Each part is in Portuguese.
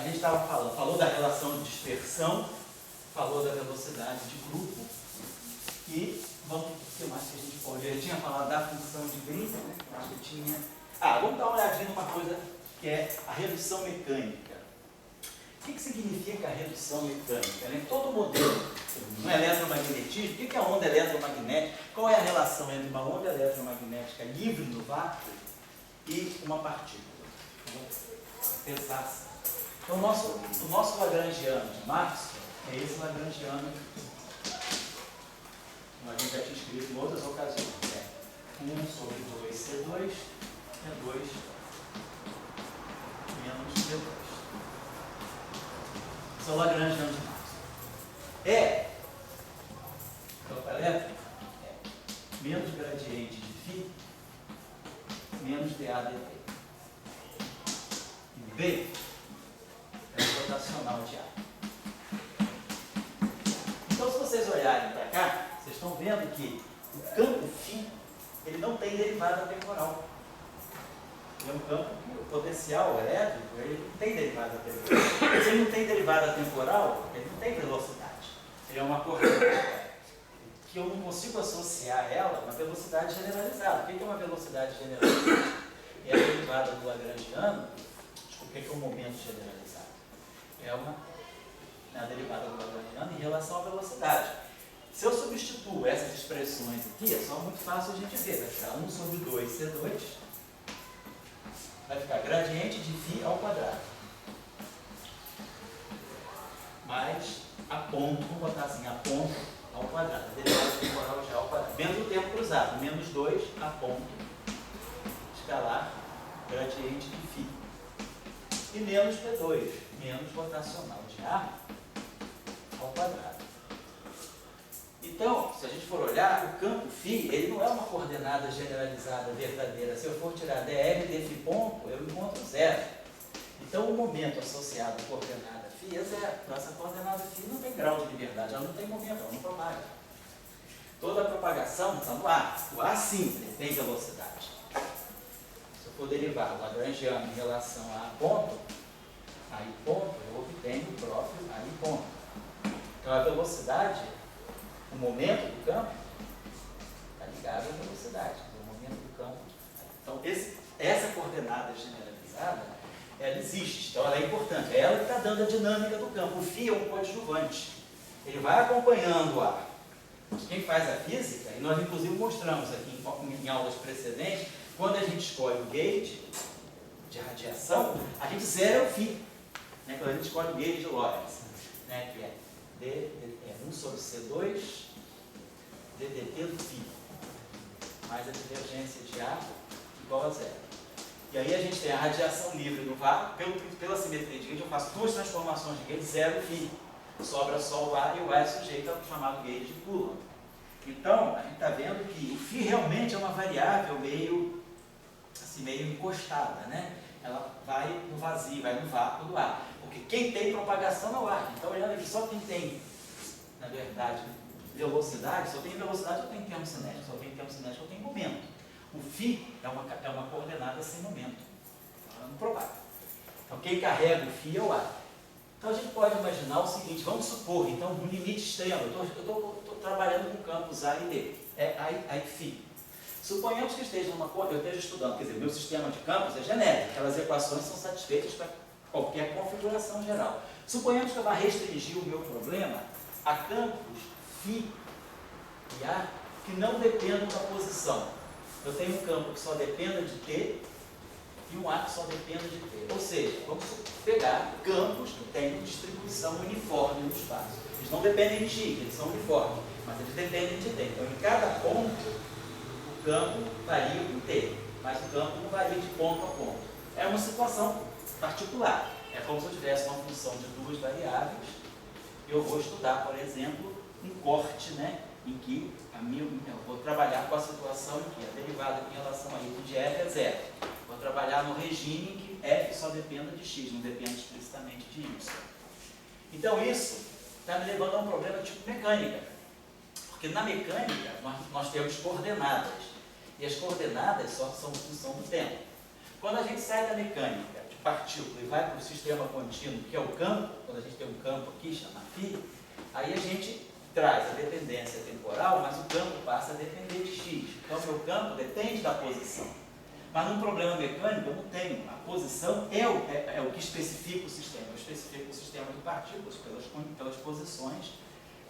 gente estava falou da relação de dispersão, falou da velocidade de grupo, e vamos, o que mais que a gente pode ver? Eu tinha falado da função de Green, né? Eu acho que tinha. Vamos dar uma olhadinha numa coisa que é a redução mecânica. O que significa a redução mecânica? Né? Todo modelo, no eletromagnetismo, o que é a onda eletromagnética? Qual é a relação entre uma onda eletromagnética livre no vácuo e uma partícula? Vamos pensar assim. Então, o nosso Lagrangiano de Maxwell é esse Lagrangiano, como a gente já tinha escrito em outras ocasiões. 1 sobre 2C2 é 2 menos C2. Esse é o Lagrangiano de Maxwell. Campo elétrico menos gradiente de φ menos dA dt. E B é o rotacional de A. Então, se vocês olharem para cá, vocês estão vendo que o campo φ ele não tem derivada temporal. Ele é um campo que o potencial elétrico ele não tem derivada temporal. Se ele não tem derivada temporal, ele não tem velocidade. Ele é uma coordenada que eu não consigo associar ela a uma velocidade generalizada. O que é uma velocidade generalizada? É a derivada do Lagrangiano. O que é um momento generalizado? É a derivada do Lagrangiano em relação à velocidade. Se eu substituo essas expressões aqui, é só muito fácil a gente ver. Vai ficar 1 sobre 2C2, vai ficar gradiente de φ ao quadrado. Mais a ponto, vamos botar assim, a ponto ao quadrado. A derivada temporal de A ao quadrado. Menos o tempo cruzado. Menos 2 a ponto escalar gradiente de φ. E menos P2, menos rotacional de A ao quadrado. Então, se a gente for olhar, o campo φ, ele não é uma coordenada generalizada verdadeira. Se eu for tirar dr dφ ponto, eu encontro zero. Então, o momento associado à coordenada φ é zero. Então, essa coordenada φ não tem grau de liberdade, ela não tem momento, ela não propaga. Toda a propagação está no A. O A, sim, ele tem velocidade. Se eu for derivar o Lagrangiano em relação a ponto, aí ponto, eu obtenho o próprio aí ponto. Então, a velocidade, o momento do campo, está ligado à velocidade. O momento do campo. Então, essa coordenada generalizada, ela existe. Então, ela é importante. É ela que está dando a dinâmica do campo. O φ é um coadjuvante. Ele vai acompanhando o ar. Quem faz a física, e nós inclusive mostramos aqui em aulas precedentes, quando a gente escolhe o gauge de radiação, a gente zera o φ. Né? Quando a gente escolhe o gauge de Lorentz, né? Que é 1 sobre C2 ddt do φ, mais a divergência de A igual a zero. E aí a gente tem a radiação livre no vácuo, pela simetria de gauge, eu faço duas transformações de gauge, zero φ. Sobra só o A e o A é sujeito ao chamado gauge de Coulomb. Então, a gente está vendo que o φ realmente é uma variável meio encostada, né? Ela vai no vazio, vai no vácuo do ar. Porque quem tem propagação é o ar. Então, olhando aqui, só quem tem, na verdade, velocidade, só tem velocidade ou tem tempo cinético, só tem tempo cinético ou tem momento. O φ é uma coordenada sem momento. Ela não propaga. Então, quem carrega o φ é o ar. Então, a gente pode imaginar o seguinte, vamos supor, então, um limite extremo. Eu estou trabalhando com campos A e D. Aí φ. Suponhamos que eu esteja estudando, quer dizer, meu sistema de campos é genérico, aquelas equações são satisfeitas para qualquer configuração geral. Suponhamos que eu vá restringir o meu problema a campos φ e A que não dependam da posição. Eu tenho um campo que só dependa de T e um A que só dependa de T. Ou seja, vamos pegar campos que têm distribuição uniforme no espaço. Eles não dependem de X, eles são uniformes, mas eles dependem de T. Então, em cada ponto, o campo varia com T, mas o campo não varia de ponto a ponto. É uma situação particular. É como se eu tivesse uma função de duas variáveis. Eu vou estudar, por exemplo, um corte, né, em que eu vou trabalhar com a situação em que a derivada em relação a y de f é zero. Vou trabalhar no regime em que f só dependa de x, não depende explicitamente de y. Então isso está me levando a um problema tipo mecânica. Porque na mecânica nós temos coordenadas. E as coordenadas só são função do tempo. Quando a gente sai da mecânica, tipo partícula e vai para o sistema contínuo, que é o campo, quando a gente tem um campo aqui, chama φ, aí a gente traz a dependência temporal, mas o campo passa a depender de x. Então, o meu campo depende da posição. Mas num problema mecânico eu não tenho. A posição é o que especifica o sistema. Eu especifico o sistema de partículas pelas posições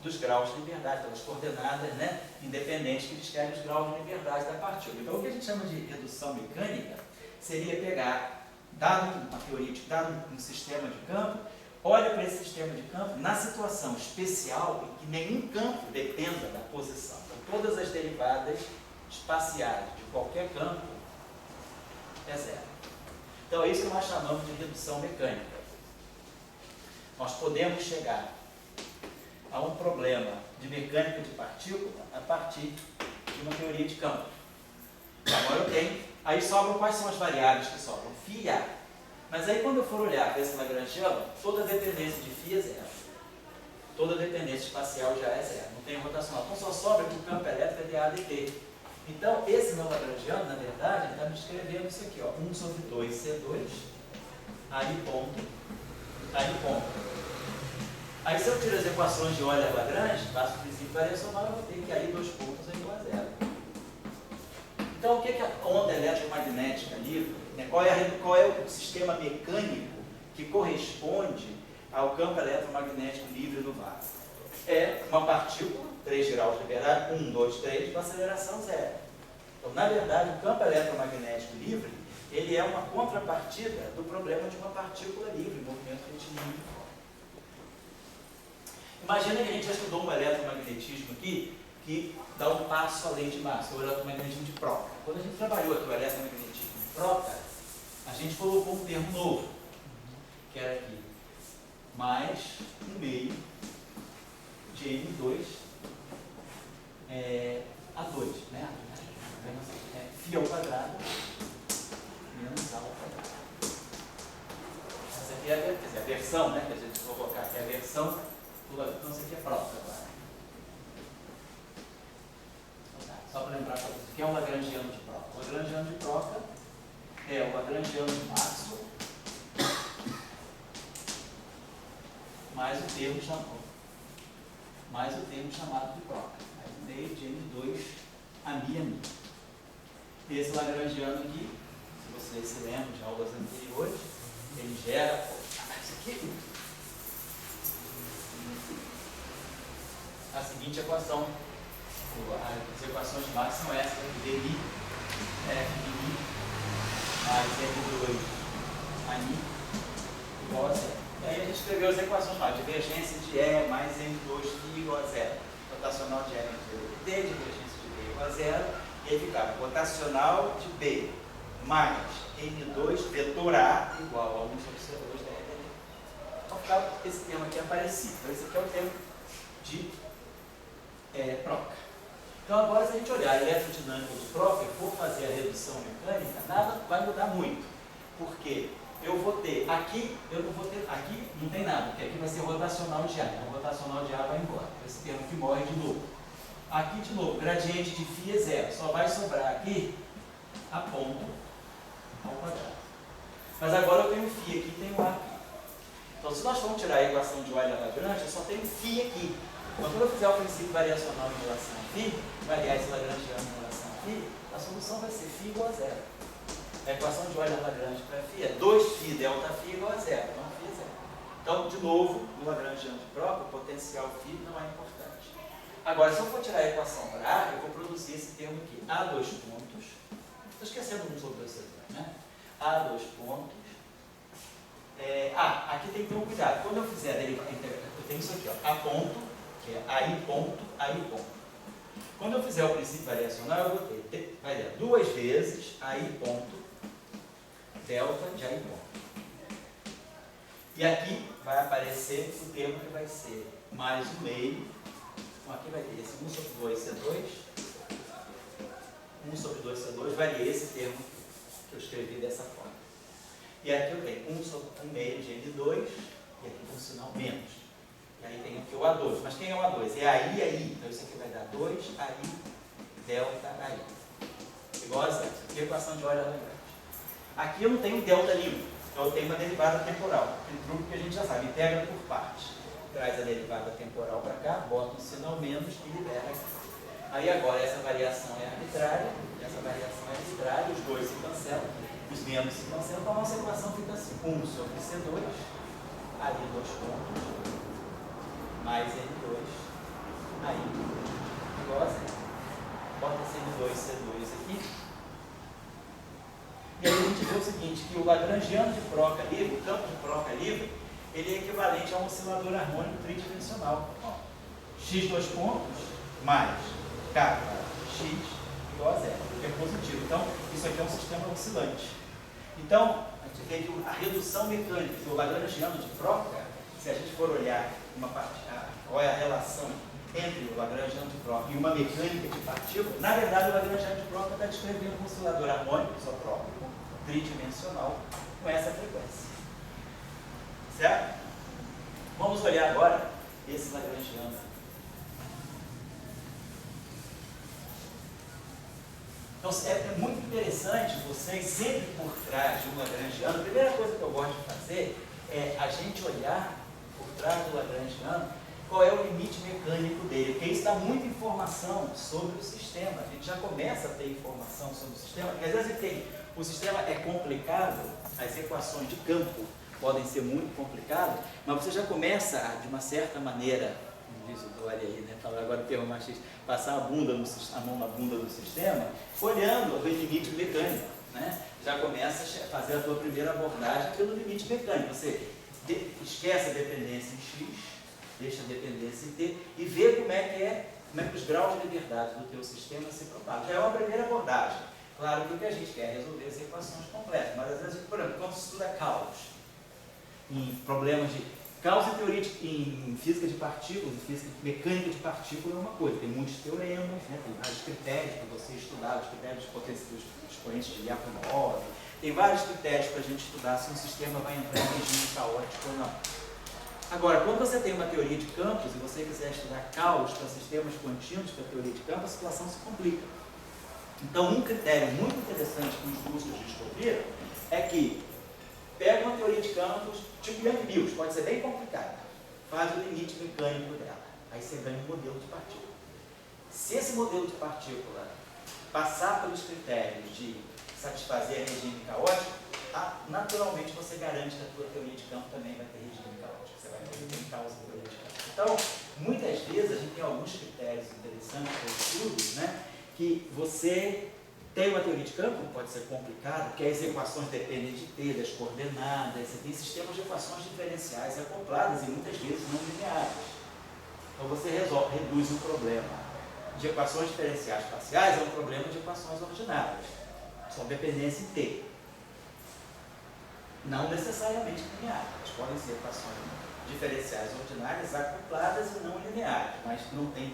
dos graus de liberdade, pelas coordenadas, né, independentes que descrevem os graus de liberdade da partícula. Então, o que a gente chama de redução mecânica seria pegar, dado uma teorítica, dado um sistema de campo, olha para esse sistema de campo na situação especial em que nenhum campo dependa da posição. Então, todas as derivadas espaciais de qualquer campo é zero. Então, é isso que nós chamamos de redução mecânica. Nós podemos chegar a um problema de mecânica de partícula a partir de uma teoria de campo. Agora eu tenho, aí sobram, quais são as variáveis que sobram? Φ e A. Mas aí quando eu for olhar para esse lagrangiano, toda dependência de Φ é zero. Toda dependência espacial já é zero, não tem rotacional. Então só sobra que o campo elétrico é dA dt. Então esse meu lagrangiano, na verdade, ele está me descrevendo isso aqui, ó, 1 sobre 2C2, aí ponto, aí ponto. Aí se eu tiro as equações de Euler-Lagrange, faço o princípio variacional, eu vou ter que aí 2 pontos é igual a zero. Então o que é a onda eletromagnética livre? Né? Qual é o sistema mecânico que corresponde ao campo eletromagnético livre do vácuo? É uma partícula, 3 graus de liberdade, 1, 2, 3, com aceleração zero. Então, na verdade, o campo eletromagnético livre, ele é uma contrapartida do problema de uma partícula livre, movimento retilíneo. Imagina que a gente já estudou um eletromagnetismo aqui, que dá um passo além de massa, que é o eletromagnetismo de Proctor. Quando a gente trabalhou aqui o eletromagnetismo de Proctor, a gente colocou um termo novo, que era aqui, mais 1/2 de M2 A2, né? Φ ao quadrado menos A ao quadrado. Essa aqui é a versão, né, que a gente vai colocar aqui, é a versão do lado. Então, isso aqui é Proctor agora. Então, tá, só para lembrar para vocês, o que é um lagrangiano de Proctor? O lagrangiano de Proctor é o lagrangiano de Maxwell mais o termo chamado de Proctor, mais 1/2 de M2 a mi. Esse lagrangiano aqui, se vocês se lembram de aulas anteriores, ele gera isso aqui, a seguinte equação. As equações de Max são essas aqui, dI F de I mais M2 a mi igual a zero. E aí a gente escreveu as equações lá, divergência de E mais M2φ igual a zero. Rotacional de E menos d, divergência de B igual a zero. E aí ficava rotacional de B mais M2 vetor A igual a 1 sobre C2 da E dele. Então ficava esse termo aqui aparecido. Então esse aqui é o termo de Proctor. Então agora se a gente olhar a eletrodinâmica de Proctor e for fazer a redução mecânica, nada vai mudar muito. Porque eu vou ter aqui, eu não vou ter, aqui não tem nada, porque aqui vai ser rotacional de A. Então o rotacional de A vai embora. Esse termo aqui morre de novo. Aqui de novo, gradiente de φ é zero. Só vai sobrar aqui a ponto ao quadrado. Mas agora eu tenho φ aqui e tenho A aqui. Então se nós formos tirar a equação de Euler-Lagrange, eu só tenho φ aqui. Então quando eu fizer o princípio variacional em relação a φ, variar esse lagrangiano em relação a φ, a solução vai ser φ igual a zero. A equação de Euler-Lagrange para φ é 2φ delta φ igual a zero. Então φ é zero. Então, de novo, no Lagrangiano de Proctor, o potencial φ não é importante. Agora, se eu for tirar a equação para A, eu vou produzir esse termo aqui. A 2 pontos. Estou esquecendo 1 sobre 2 C2, né? A 2 pontos. Aqui tem que ter um cuidado. Quando eu fizer a derivada, eu tenho isso aqui, ó. A ponto, que é aí ponto, aí ponto. Quando eu fizer o princípio variacional, eu vou ter, vai dar 2 vezes aí ponto, delta de aí ponto. E aqui vai aparecer o termo que vai ser mais 1/2. Então aqui vai ter esse 1 sobre 2C2. 1 sobre 2C2 vai ter esse termo que eu escrevi dessa forma. E aqui eu tenho 1 sobre 1/2 de M2 e aqui tem um sinal menos. E aí tem aqui o A2. Mas quem é o A2? É aí, aí. Então isso aqui vai dar 2, aí, delta, aí. Igual a zero. Isso aqui é a equação de Euler-Lagrange. Aqui eu não tenho delta nenhum. Então eu tenho uma derivada temporal. Tem truque que a gente já sabe, integra por partes. Traz a derivada temporal para cá, bota um sinal menos e libera aqui. Aí agora essa variação é arbitrária, os dois se cancelam, os menos se cancelam, então a nossa equação fica assim, 1 sobre C2, aí 2 pontos, mais N2, aí igual a zero. Bota N2, C2 aqui. E aí a gente vê o seguinte, que o lagrangiano de Proca livre, o campo de Proca livre, ele é equivalente a um oscilador harmônico tridimensional. X 2 pontos mais K X igual a zero, que é positivo. Então, isso aqui é um sistema oscilante. Então, a gente vê que a redução mecânica do lagrangiano de Proca, se a gente for olhar qual é a relação entre o lagrangiano de Proca e uma mecânica de partícula, na verdade o lagrangiano de Proca está descrevendo um oscilador harmônico isotrópico, tridimensional, com essa frequência. Certo? Vamos olhar agora esse lagrangiano. Então é muito interessante vocês sempre por trás de um lagrangiano. A primeira coisa que eu gosto de fazer é a gente olhar por trás do lagrangiano qual é o limite mecânico dele, porque isso dá muita informação sobre o sistema. A gente já começa a ter informação sobre o sistema, porque às vezes o sistema é complicado, as equações de campo podem ser muito complicadas, mas você já começa a, de uma certa maneira, como diz o Dória aí, né, agora o termo machista, passar a mão na bunda do sistema, olhando o limite mecânico, né? Já começa a fazer a tua primeira abordagem pelo limite mecânico. Você esquece a dependência em X, deixa a dependência em T e vê como é que os graus de liberdade do teu sistema se propagam. Já é uma primeira abordagem. Claro que o que a gente quer é resolver as equações completas, mas às vezes, por exemplo, quando se estuda caos, em problemas de caos em teoria em física de partículas, em física mecânica de partículas é uma coisa, tem muitos teoremas, né? Tem vários critérios para você estudar, os critérios dos expoentes de Lyapunov, tem vários critérios para a gente estudar se um sistema vai entrar em regime caótico ou não. Agora, quando você tem uma teoria de campos e você quiser estudar caos para sistemas contínuos para a teoria de campos, a situação se complica. Então, um critério muito interessante que os russos descobriram é que pega uma teoria de campos, tipo Young-Mills, pode ser bem complicada, faz o limite mecânico dela, aí você ganha um modelo de partícula. Se esse modelo de partícula passar pelos critérios de satisfazer regime caótico, naturalmente você garante que a tua teoria de campo também vai ter regime caótico, você vai ter causa de teoria de campo. Então, muitas vezes a gente tem alguns critérios interessantes para estudos, né, que você tem uma teoria de campo, pode ser complicado, porque as equações dependem de T, das coordenadas, você tem sistemas de equações diferenciais acopladas e muitas vezes não lineares. Então você reduz um problema de equações diferenciais parciais a um problema de equações ordinárias. São dependência em T. Não necessariamente lineares, podem ser equações diferenciais ordinárias acopladas e não lineares, mas não tem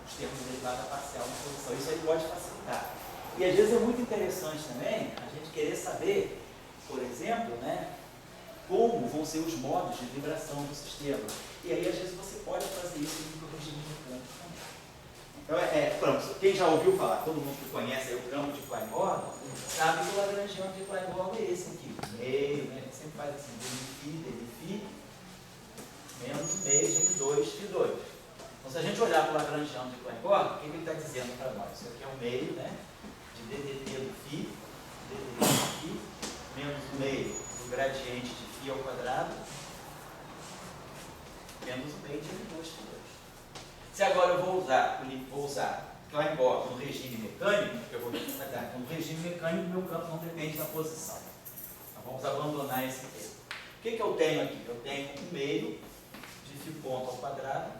os termos de derivada parcial na solução. Isso aí pode facilitar. E às vezes é muito interessante também a gente querer saber, por exemplo, né, como vão ser os modos de vibração do sistema. E aí às vezes você pode fazer isso no regime de campo também. Então, pronto, quem já ouviu falar, todo mundo que conhece aí o campo de Klein-Gordon, sabe que o lagrangiano de Klein-Gordon é esse aqui, meio, né? A gente sempre faz assim, dφ, menos meio de M2, φ2. Então se a gente olhar para o lagrangiano de Klein-Gordon, o que ele está dizendo para nós? Isso aqui é o meio, né? De ddt do φ, ddt do φ, menos o meio do gradiente de φ ao quadrado, menos o meio de M2, φ2. Se agora eu vou usar Klein-Gordon no regime mecânico, eu vou dizer, no regime mecânico meu campo não depende da posição. Então vamos abandonar esse termo. O que eu tenho aqui? Eu tenho um meio de φ ponto ao quadrado,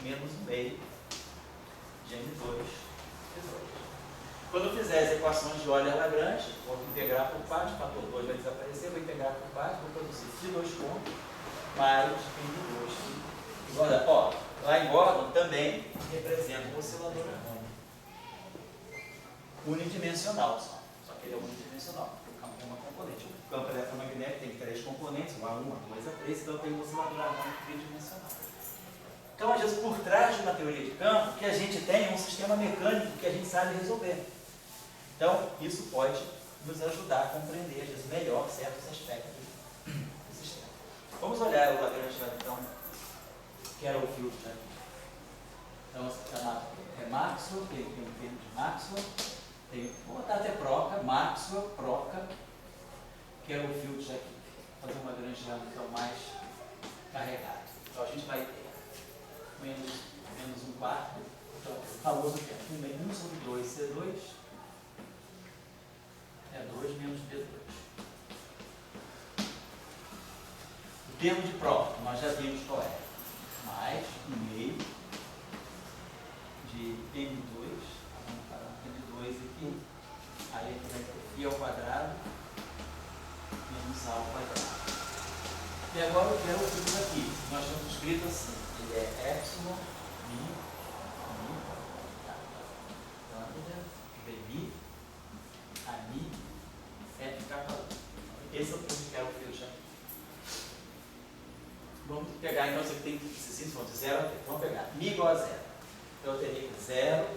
menos um meio de M2, φ2. Quando eu fizer as equações de Euler-Lagrange, vou integrar por parte, o fator 2 vai desaparecer, vou integrar por parte, vou produzir φ2 ponto mais M2. Agora, ó, Klein-Gordon também representa um oscilador harmônico. Unidimensional só que ele é unidimensional, porque o campo é uma componente. O campo eletromagnético tem 3 componentes, o A1, A2, A3, então tem um oscilador harmônico tridimensional. Então, às vezes, por trás de uma teoria de campo, o que a gente tem é um sistema mecânico que a gente sabe resolver. Então, isso pode nos ajudar a compreender, às vezes, melhor certos aspectos do sistema. Vamos olhar o Lagrange, então, que era o filtro aqui. Então, é Maxwell, tem aqui um termo de Maxwell, vou botar até Proca, Maxwell, Proca, que era o filtro aqui. Vou fazer uma grande então mais carregada. Então, a gente vai ter menos 1/4, então, o famoso termo, 1 sobre 2C2, é 2 menos B2. O termo de Proca, nós já vimos qual é. Mais 1/2 de M2, vamos parar M2 aqui, aí aqui vai ter φ ao quadrado menos A ao quadrado. E agora eu quero o filtro aqui, nós temos escrito assim, ele é epsilon, mi, lambda, vi, ami, f kappa. Esse é o que eu quero o filtro aqui. Vamos pegar, então, você tem esses índices de 0 a 3. Vamos pegar mi igual a 0. Então, eu teria que 0,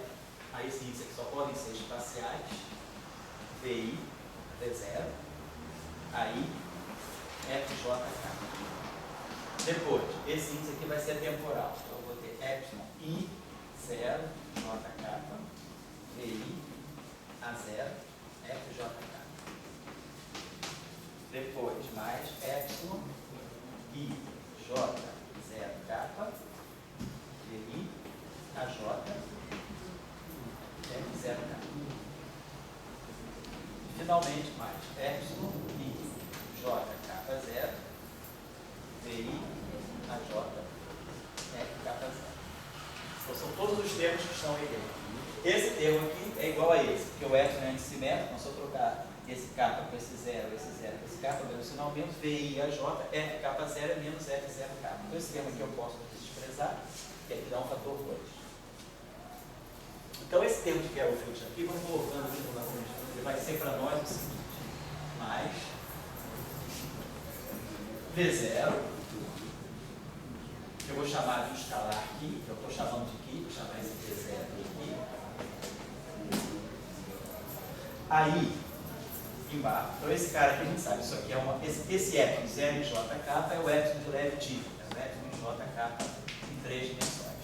aí esses índices aqui só podem ser espaciais, vi, V0, aí, FJK. Depois, esse índice aqui vai ser temporal. Então, eu vou ter epsilon I, 0, JK, VI, A0, FJK. Depois, mais epsilon I, J, 0K, VI, AJ, F0K. Finalmente, mais epsilon I, J, K0, VI, AJ, FK0. Então, são todos os termos que estão aí dentro. Esse termo aqui é igual a esse, porque o epsilon é antissimétrico, então se eu trocar esse K com esse 0 com esse K, menos sinal menos, VI, AJ, FK0 é menos F0K. Então esse termo aqui eu posso desprezar, que aqui dá um fator 2. Então esse termo que é o filtro aqui, vamos voltando aqui no Lagrange, ele vai ser para nós o seguinte, mais V0, que eu vou chamar de um escalar aqui, que eu estou chamando de aqui, vou chamar esse V0 aqui. Aí, embaixo, então esse cara aqui a gente sabe, isso aqui é esse epsilon 0 em JK é o epsilon de leve típico, é o epsilon em JK em 3 dimensões.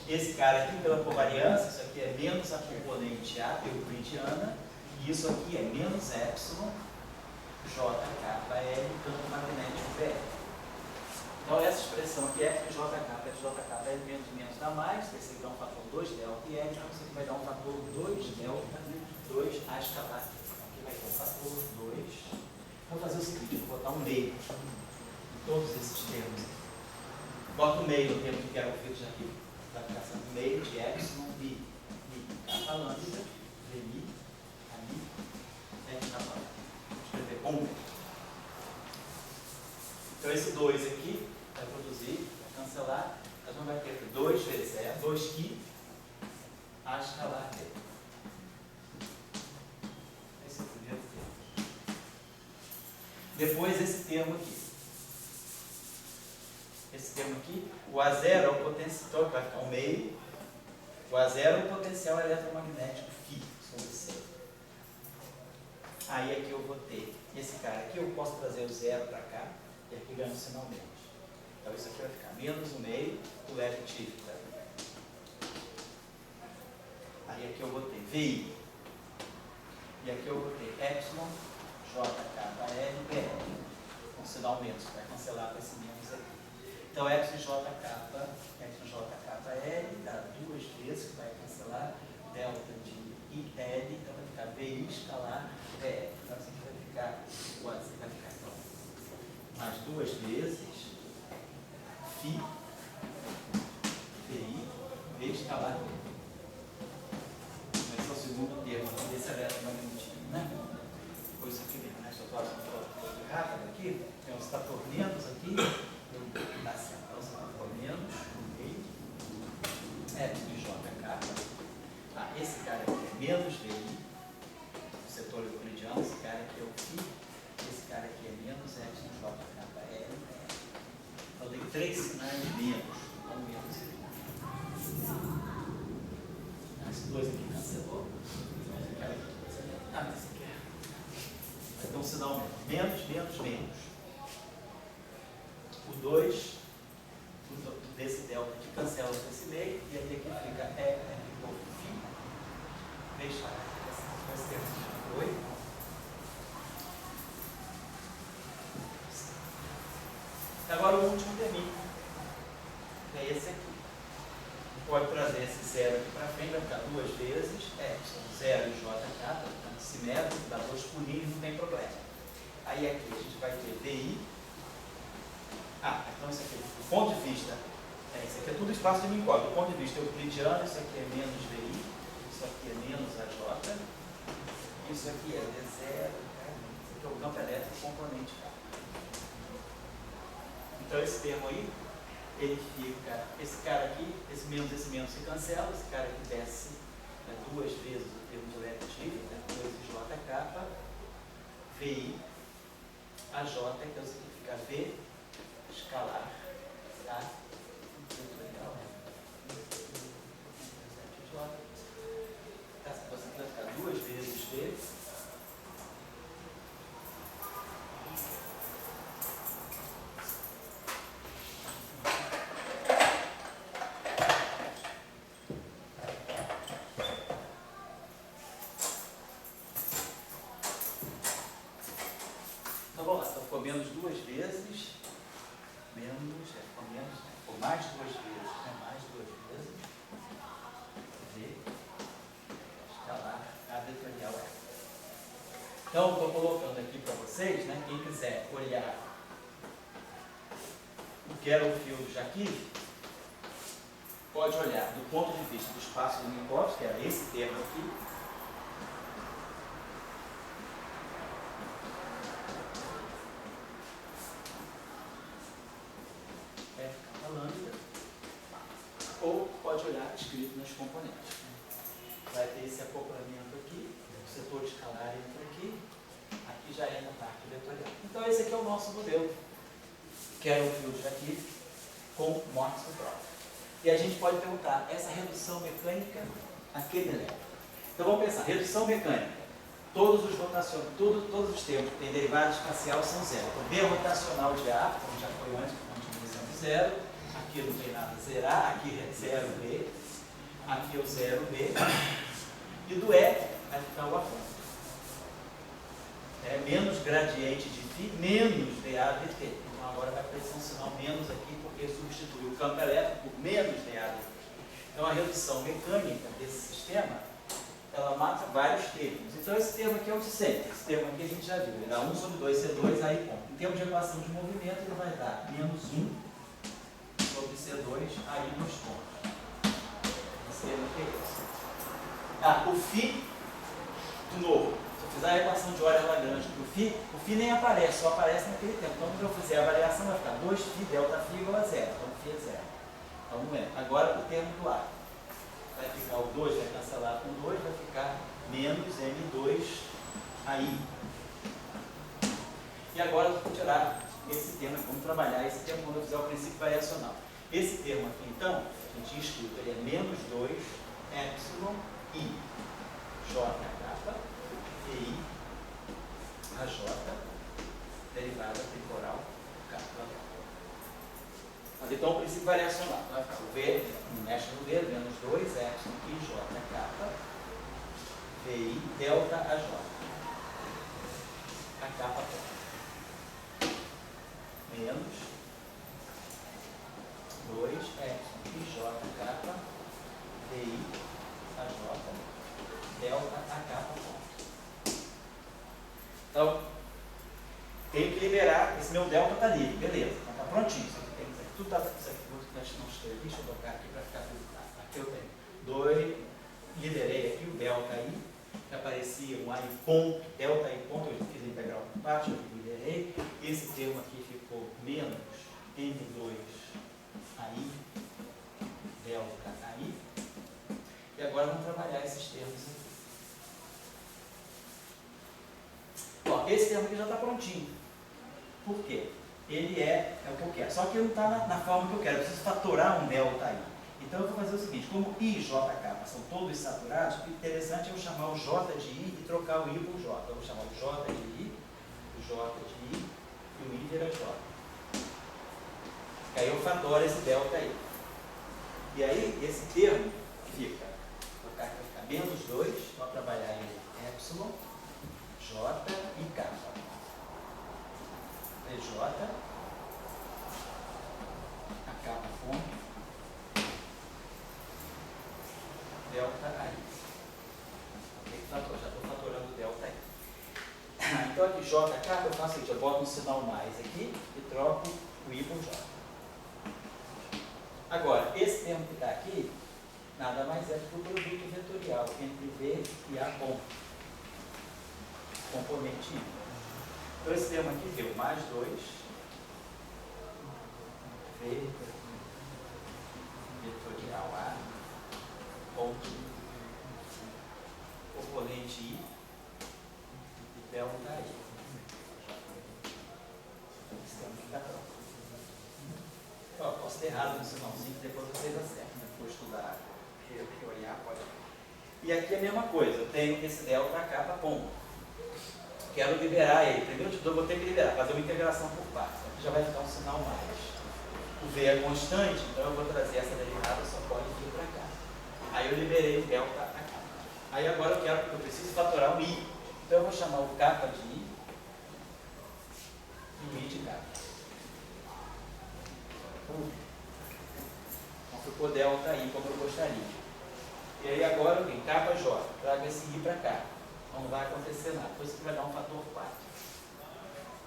Esse cara aqui, pela covariância, isso aqui é menos a componente A euclidiana, e isso aqui é menos epsilon JKL, campo magnético VL. Então essa expressão aqui é F de JK, L menos dá mais, esse aqui dá um fator 2 delta e L, então isso aqui vai dar um fator 2 delta, 2 a escalar. Aqui vai ter um fator 2. Vou fazer o seguinte, vou botar um meio em todos esses termos. Bota o meio no termo que quero o filtro aqui. Vai ficar sendo meio de epsilon I, kappa lambda, VI, ami, F kappa lambda. Vou escrever com meio. Então esse 2 aqui vai produzir, vai cancelar, a gente vai ter 2 vezes 0, 2 a escalar dele. Esse é o primeiro termo. Depois esse termo aqui. Esse termo aqui, o A0 é o potencial, que vai ficar ao meio. O A0 é o potencial eletromagnético φ sobre C. Aí aqui eu vou ter esse cara aqui, eu posso trazer o 0 para cá, e aqui ganha um sinal menos. Então isso aqui vai ficar menos o meio, o leve típico. Aí aqui eu vou ter VI. E aqui eu vou ter epsilon, JKL, BL. Com sinal menos, que vai cancelar com esse menos aqui. Então epsilon JKL dá 2 vezes, que vai cancelar, delta de IL, então vai ficar VI escalar BL. Então assim vai ficar, vai ficar então, mais 2 vezes φ, VI, V escalar BL. Esse é o segundo termo desse eletromagnetismo, né? Depois isso aqui vem, né? Se eu estou rápido aqui, tem uns 14 aqui, eu vou dar assim, então você vai por menos, meio, F de JK. Ah, esse cara aqui é menos VI, o setor euclidiano, esse cara aqui é o φ, esse cara aqui é menos F de JKL. Então tem 3 sinais menos, não menos aqui. Esses 2 aqui cancelou. Ah, mas esse aqui é. sinal menos. Menos. O 2 desse delta aqui cancela com esse meio, e aí aqui fica φ. Deixa esse termo de 8. Agora o último terminho, que é esse aqui. Pode trazer esse zero aqui para frente, vai ficar duas vezes epsilon 0 e jk, tá ficando simétrico, dá dois pulinhos, não tem problema. Aí aqui a gente vai ter vi. Então isso aqui, do ponto de vista, isso aqui é tudo espaço de incógnito. Do ponto de vista euclidiano, isso aqui é menos vi, isso aqui é menos aj, isso aqui é d0, isso aqui é o campo elétrico componente K. Então esse termo aí, ele fica, esse cara aqui, esse menos se cancela, esse cara aqui desce duas vezes o termo de eletricidade, 2jk, vi, aj, então isso aqui fica v escalar, tá? Muito legal, né? Tá, você vai ficar duas vezes v. Então vamos lá, então ficou menos duas vezes. Por mais duas vezes, mais duas vezes, v escalar a vetorial f. Então, estou colocando aqui para vocês, né, quem quiser olhar o que era o fio do Jacques, pode olhar do ponto de vista do espaço de Minkowski, que era esse termo aqui, ou pode olhar escrito nos componentes. Vai ter esse acoplamento aqui, o setor escalar entra aqui já entra a parte vetorial. Então esse aqui é o nosso modelo, que era o fio de Jacques com morte próprio. E a gente pode perguntar, essa redução mecânica, aquele elétrico. Então vamos pensar, redução mecânica, todos os termos que têm derivada espacial são zero. Então B rotacional de A, como já foi antes, com diminuição de zero. Aqui não tem nada a zerar, aqui é 0B, aqui é o 0B, e do E vai ficar o aponto. É menos gradiente de φ, menos dAdt. Então agora vai aparecer um sinal menos aqui, porque substitui o campo elétrico por menos dAdt. Então a redução mecânica desse sistema, ela mata vários termos. Então esse termo aqui é o de sempre. Esse termo aqui a gente já viu, ele dá 1 sobre 2C2, aí ponto. Em termos de equação de movimento, ele vai dar menos 1 sobre C2, aí nos pontos. Esse termo aqui é esse. O φ, de novo, se eu fizer a equação de Euler-Lagrange o φ nem aparece, só aparece naquele tempo. Então, quando eu fizer a variação, vai ficar 2φ, ΔΦ igual a zero. Então, φ é zero. Então, não é. Agora, o termo do ar. Vai ficar o 2, vai cancelar com 2, vai ficar menos M2 aí. E agora, eu vou tirar esse termo, vamos trabalhar esse termo quando eu fizer o princípio variacional. Esse termo aqui, então, a gente escuta, ele é menos 2 epsilon i jk vi aj derivada temporal k. Mas então o princípio variacional vai ficar o v, não mexe no v, menos 2 epsilon i jk vi delta aj a capa menos 2 epsilon i jk vi aj delta a capa. Então, tenho que liberar, esse meu delta está livre, beleza, então está prontinho, isso aqui tem que ser, tudo está, isso aqui, não escrevi, deixa eu colocar aqui para ficar tudo claro. Aqui eu tenho 2, liberei aqui o delta aí, que aparecia um a e ponto, delta e ponto, eu fiz a integral por parte, eu liberei, esse termo aqui ficou menos m2 aí, delta aí, e agora vamos trabalhar esses termos aqui. Esse termo aqui já está prontinho. Por quê? Ele é o que eu quero. Só que ele não está na forma que eu quero. Eu preciso fatorar um delta aí. Então eu vou fazer o seguinte, como I e JK são todos saturados, o interessante é eu chamar o J de I e trocar o I por J. Eu vou chamar o J de I J de I e o I vira J. Aí eu fatoro esse delta aí. E aí esse termo fica, vou colocar que vai ficar menos 2, vou trabalhar em epsilon, J e K. PJ, a K ponto, delta aí. Já estou fatorando o delta aí. Então aqui JK, eu faço o seguinte, eu boto um sinal mais aqui e troco o I por J. Agora, esse termo que está aqui, nada mais é do que o produto vetorial entre V e A ponto. Componente I. Então esse termo aqui deu mais 2, V vetorial A ponto, componente I e delta I. Esse termo aqui está pronto. Eu posso ter errado no sinalzinho, depois vocês acertam. Depois estudar, reolhar, pode. E aqui é a mesma coisa, eu tenho esse delta K ponto. Quero liberar ele. Primeiro de tudo, eu vou ter que liberar, fazer uma integração por partes. Aqui já vai ficar um sinal mais. O V é constante, então eu vou trazer essa derivada, só pode vir para cá. Aí eu liberei o delta a K. Aí agora eu preciso fatorar o I. Então eu vou chamar o K de I e o I de K. Então ficou delta I como eu gostaria. E aí agora eu tenho K J, trago esse I para cá. Não vai acontecer nada. Depois você vai dar um fator 4.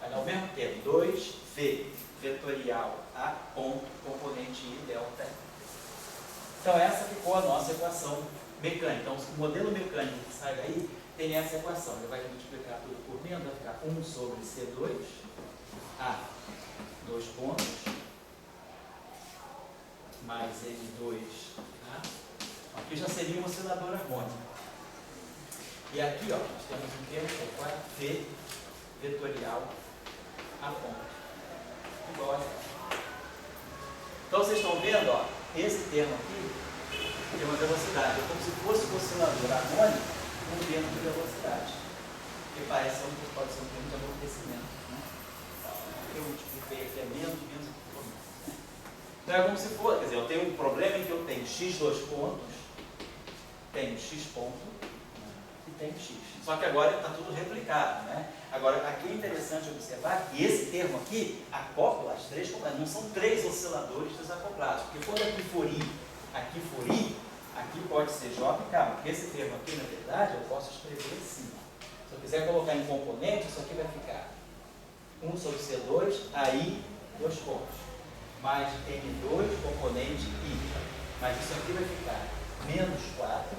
Vai dar o mesmo termo. 2V vetorial A ponto componente I delta I. Então essa ficou a nossa equação mecânica. Então o modelo mecânico que sai daí tem essa equação. Ele vai multiplicar tudo por menos, vai ficar 1 sobre C2 A, 2 pontos, mais N2 A. Aqui já seria um oscilador harmônico. E aqui, ó, nós temos um termo que é V vetorial A ponto. Igual a zero. Então vocês estão vendo, ó, esse termo aqui tem uma velocidade. É como se fosse um oscilador harmônico com um termo de velocidade. Que pode ser um termo de amortecimento. Né? Eu multipliquei aqui é menos por menos. Né? Então é como se fosse, quer dizer, eu tenho um problema em que eu tenho x2 pontos, tenho x ponto, tem X. Só que agora está tudo replicado, né? Agora, aqui é interessante observar que esse termo aqui acopla as três componentes. Não são três osciladores desacoplados. Porque quando aqui for I, aqui pode ser J e K. Porque esse termo aqui, na verdade, eu posso escrever assim. Se eu quiser colocar em componente, isso aqui vai ficar 1 sobre C2, aí 2 pontos. Mais N2, componente I. Mas isso aqui vai ficar menos 4,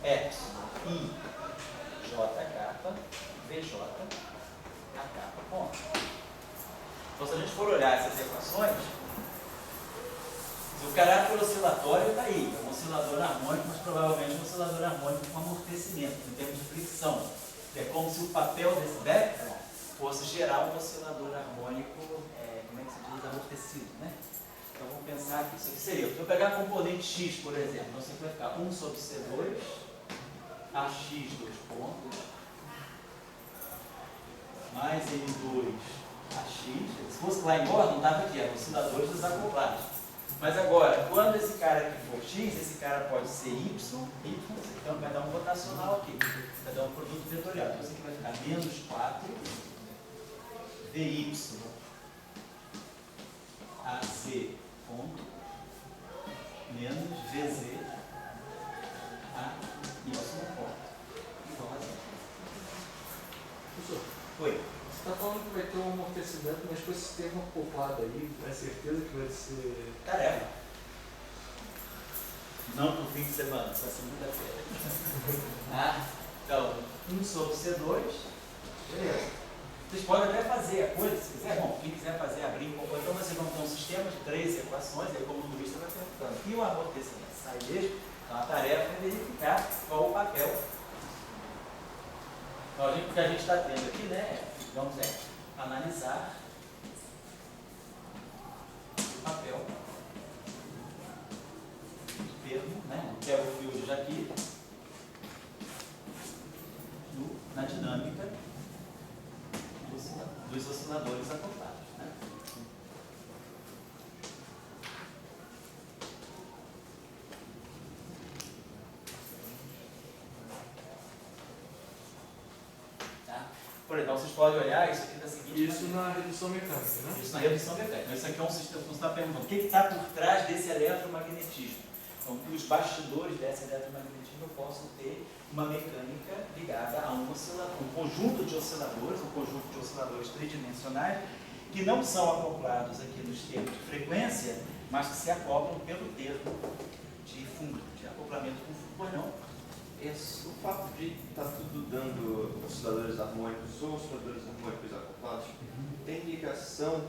epsilon, I, JK, VJ, AK ponto. Então, se a gente for olhar essas equações, o caráter oscilatório está aí, é um oscilador harmônico, mas provavelmente um oscilador harmônico com amortecimento, em termos de fricção. É como se o papel desse background fosse gerar um oscilador harmônico, como é que se diz, amortecido, né? Então, vamos pensar que isso aqui seria, se eu pegar a componente X, por exemplo, então isso aqui vai ficar 1 sobre C2, AX 2 pontos, mais N2 AX. Se fosse lá embora, não estava aqui, eram osciladores desacoplados. Mas agora, quando esse cara aqui for X, esse cara pode ser Y, então vai dar um rotacional aqui, vai dar um produto vetorial. Então isso aqui vai ficar menos 4 VY AC ponto menos VZ A Y ponto. Igual a zero. Professor, Oi. você está falando que vai ter um amortecimento, mas com esse termo acoplado aí, é certeza que vai ser... Tarefa. Não pro fim de semana, só segunda-feira. Então, 1 sobre C2, beleza. Vocês podem até fazer a coisa, se quiser. Bom, quem quiser fazer, abrir um pouco. Então, vocês vão ter um sistema de 3 equações, aí como o turista vai perguntando. E o amortecimento sai mesmo? Então, a tarefa é verificar qual o papel. Então, o que a gente está tendo aqui, né, vamos analisar o papel do termo, né, que é o field aqui, na dinâmica do oscilador. dos osciladores acoplados. Né? Tá? Por exemplo, vocês podem olhar isso aqui da seguinte Isso maneira. na redução mecânica, né? Isso na redução mecânica. Isso aqui é um sistema, você está perguntando, o que está por trás desse eletromagnetismo? Então, os bastidores desse eletromagnetismo, eu posso ter uma mecânica ligada a um oscilador, um conjunto de osciladores tridimensionais, que não são acoplados aqui nos termos de frequência, mas que se acoplam pelo termo de fundo, de acoplamento com fundo. Pois não? O fato de estar tudo dando osciladores harmônicos ou osciladores harmônicos acoplados, tem ligação,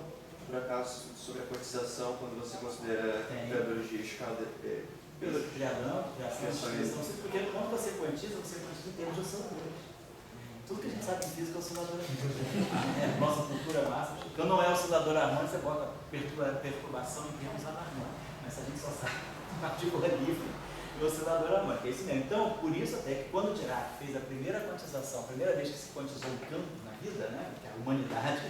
por acaso, sobre a quantização quando você considera operadores de escala porque quando você quantiza em termos de osciladores. Tudo que a gente sabe em física é oscilador harmônico. Nossa cultura máxima. Quando não é oscilador harmônico, você bota perturbação em termos anarmônicos. Mas a gente só sabe partícula livre e oscilador harmônico. É isso mesmo. Então, por isso até que quando Dirac fez a primeira quantização, a primeira vez que se quantizou um campo na vida, né, que a humanidade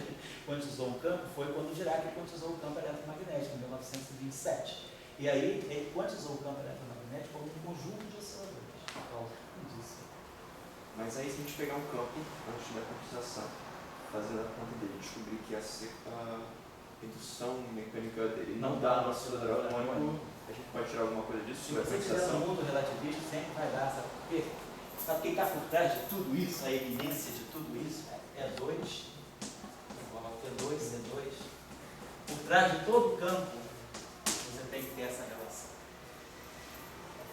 quantizou um campo, foi quando Dirac quantizou o campo eletromagnético, em 1927. E aí, ele quantizou o campo eletromagnético como um conjunto de osciladores. Então, disso. Mas aí, se a gente pegar um campo antes da quantização, fazendo a conta dele, descobrir que a redução mecânica dele não dá no oscilador harmônico, a gente pode tirar alguma coisa disso? Se você estiver no mundo relativista, sempre vai dar, sabe por quê? Sabe quem está por trás de tudo isso, a eminência de tudo isso? É 2 igual a P2, C2. Por trás de todo o campo, você tem que ter essa relação.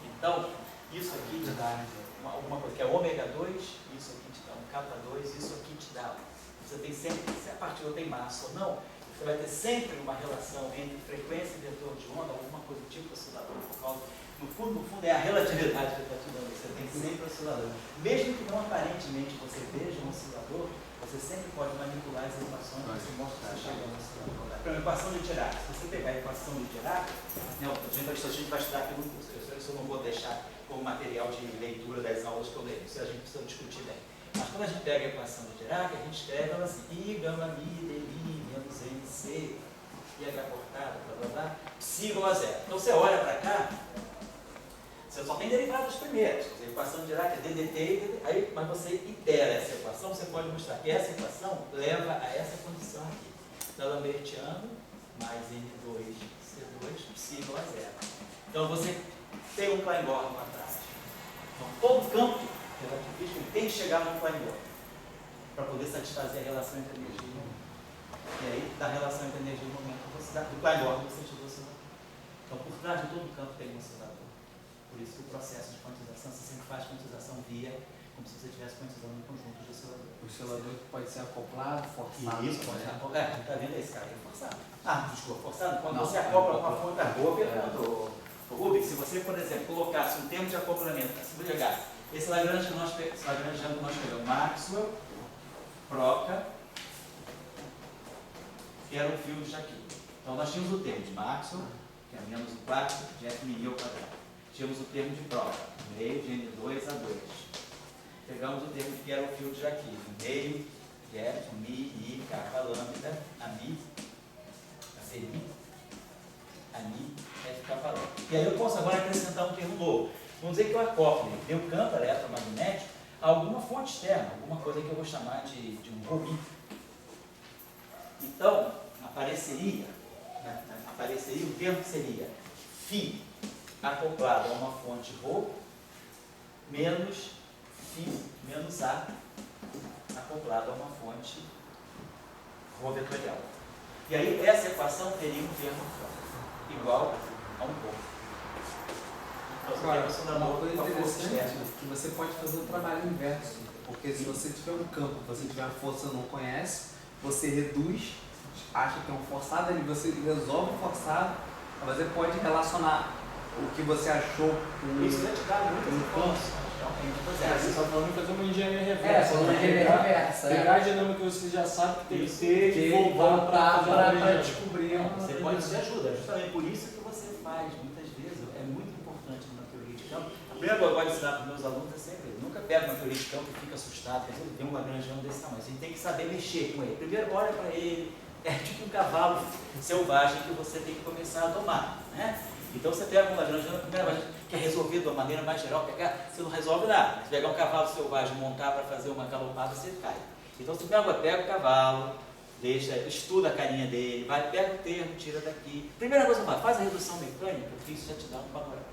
Então, isso aqui te dá alguma coisa, que é ômega 2, isso aqui te dá um kappa 2, isso aqui te dá. Você tem sempre, se a partícula tem massa ou não, você vai ter sempre uma relação entre frequência e vetor de onda, alguma coisa do tipo oscilador, por causa, no fundo, é a relatividade que está te dando. Você tem sempre oscilador. Mesmo que não aparentemente você veja um oscilador, você sempre pode manipular as equações que você mostra que você chega no oscilador. Para a equação de Dirac, se você pegar a equação de Dirac, a gente vai estudar aqui no curso, isso eu não vou deixar como material de leitura das aulas que eu leio, isso a gente precisa discutir bem. Mas quando a gente pega a equação de Dirac, a gente escreve ela assim, I, gama, mi, dI, menos NC, e H cortada, blá blá blá, psi igual a zero. Então você olha para cá, você só tem derivadas primeiras. A equação de Dirac é ddt, aí, mas você itera essa equação, você pode mostrar que essa equação leva a essa condição aqui. D'Alembertiano mais N2C2, psi igual a zero. Então você tem um Klein-Gordon para trás. Então todo campo relativista tem que chegar no Klein-Gordon para poder satisfazer a relação entre energia e momento. E aí, da relação entre energia e momento, do Klein-Gordon você tira o oscilador. Então, por trás de todo campo tem um oscilador. Por isso que o processo de quantização, você sempre faz quantização via, como se você estivesse quantizando um conjunto de osciladores. O oscilador pode ser acoplado, forçado. Isso, pode ser acoplado. Está vendo esse cara aí? Forçado. Desculpa, forçado. Quando você acopla uma fonte da boa, Rubik, se você, por exemplo, colocasse um termo de acoplamento, se você pegar esse Lagrange que nós pegamos, Maxwell, Proca, que era um fio de Jaquet. Então nós tínhamos o termo de Maxwell, que é menos o quarto de F μ ao quadrado. Tínhamos o termo de Proca, meio de N2 a 2. Pegamos o termo que era o fio de Jaquet, meio de F, Mi, I, K, lambda, a Mi, a Semi, a Mi, F, K, lambda. E aí eu posso agora acrescentar um termo novo. Vamos dizer que eu acople meu campo eletromagnético a alguma fonte externa, alguma coisa que eu vou chamar de um Rho. Então, apareceria, o termo seria φ acoplado a uma fonte Rho menos φ menos A acoplado a uma fonte Rho vetorial. E aí, essa equação teria um termo igual a um ponto. Agora, uma coisa interessante é que você pode fazer o trabalho inverso, porque se você tiver um campo, você tiver uma força que não conhece, você reduz, acha que é um forçado, ali você resolve o forçado, mas você pode relacionar o que você achou com isso vai te dar muitas informações. Realmente, pois Você está falando de fazer uma engenharia reversa. uma engenharia reversa. Pegar a dinâmica que você já sabe que tem que ter E e voltar para para descobrir Você pode te ajuda, justamente por isso que você faz, muitas vezes, é muito importante na teoria de campo. A primeira coisa que eu gosto de ensinar para os meus alunos é sempre, nunca pega uma teoria de campo e fica assustado, quer dizer, tem um lagrangiano desse tamanho, você tem que saber mexer com ele. Primeiro olha para ele, é tipo um cavalo selvagem que você tem que começar a domar, né? Então você pega um lagrangiano, a primeira vez quer resolver de uma maneira mais geral, você não resolve nada. Se pegar um cavalo selvagem e montar para fazer uma galopada, você cai. Então você pega o cavalo, estuda a carinha dele, pega o termo, tira daqui. Primeira coisa que você faz a redução mecânica, porque isso já te dá um panorama.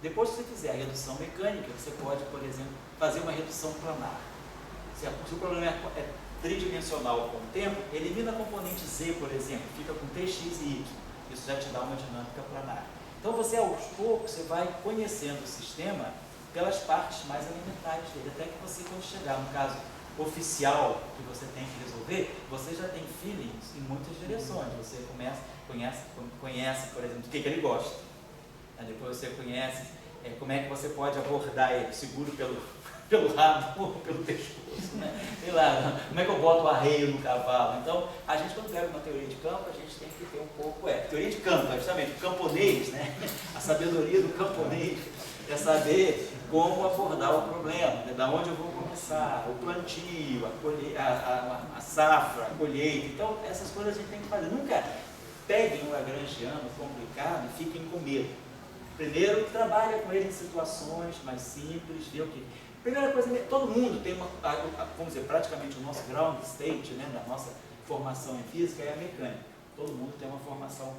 Depois que você fizer a redução mecânica, você pode, por exemplo, fazer uma redução planar. Se o problema é tridimensional com o tempo, elimina a componente Z, por exemplo, fica com T, X e Y. Isso já te dá uma dinâmica planar. Então você, aos poucos, você vai conhecendo o sistema pelas partes mais elementares dele, até que você, quando chegar no caso oficial que você tem que resolver, você já tem feelings em muitas direções. Você conhece, por exemplo, do que ele gosta. Depois você conhece como é que você pode abordar ele, seguro pelo rabo ou pelo pescoço, né? Sei lá, como é que eu boto o arreio no cavalo. Então, a gente, quando pega uma teoria de campo, a gente tem que ter um pouco, teoria de campo, justamente, o camponês, né? A sabedoria do camponês é saber como abordar o problema, né? Da onde eu vou começar, o plantio, a safra, a colheita. Então, essas coisas a gente tem que fazer. Nunca peguem um lagrangiano complicado e fiquem com medo. Primeiro, trabalha com ele em situações mais simples, vê o que... Primeira coisa, todo mundo tem vamos dizer, praticamente o nosso ground state, né, da nossa formação em física é a mecânica. Todo mundo tem uma formação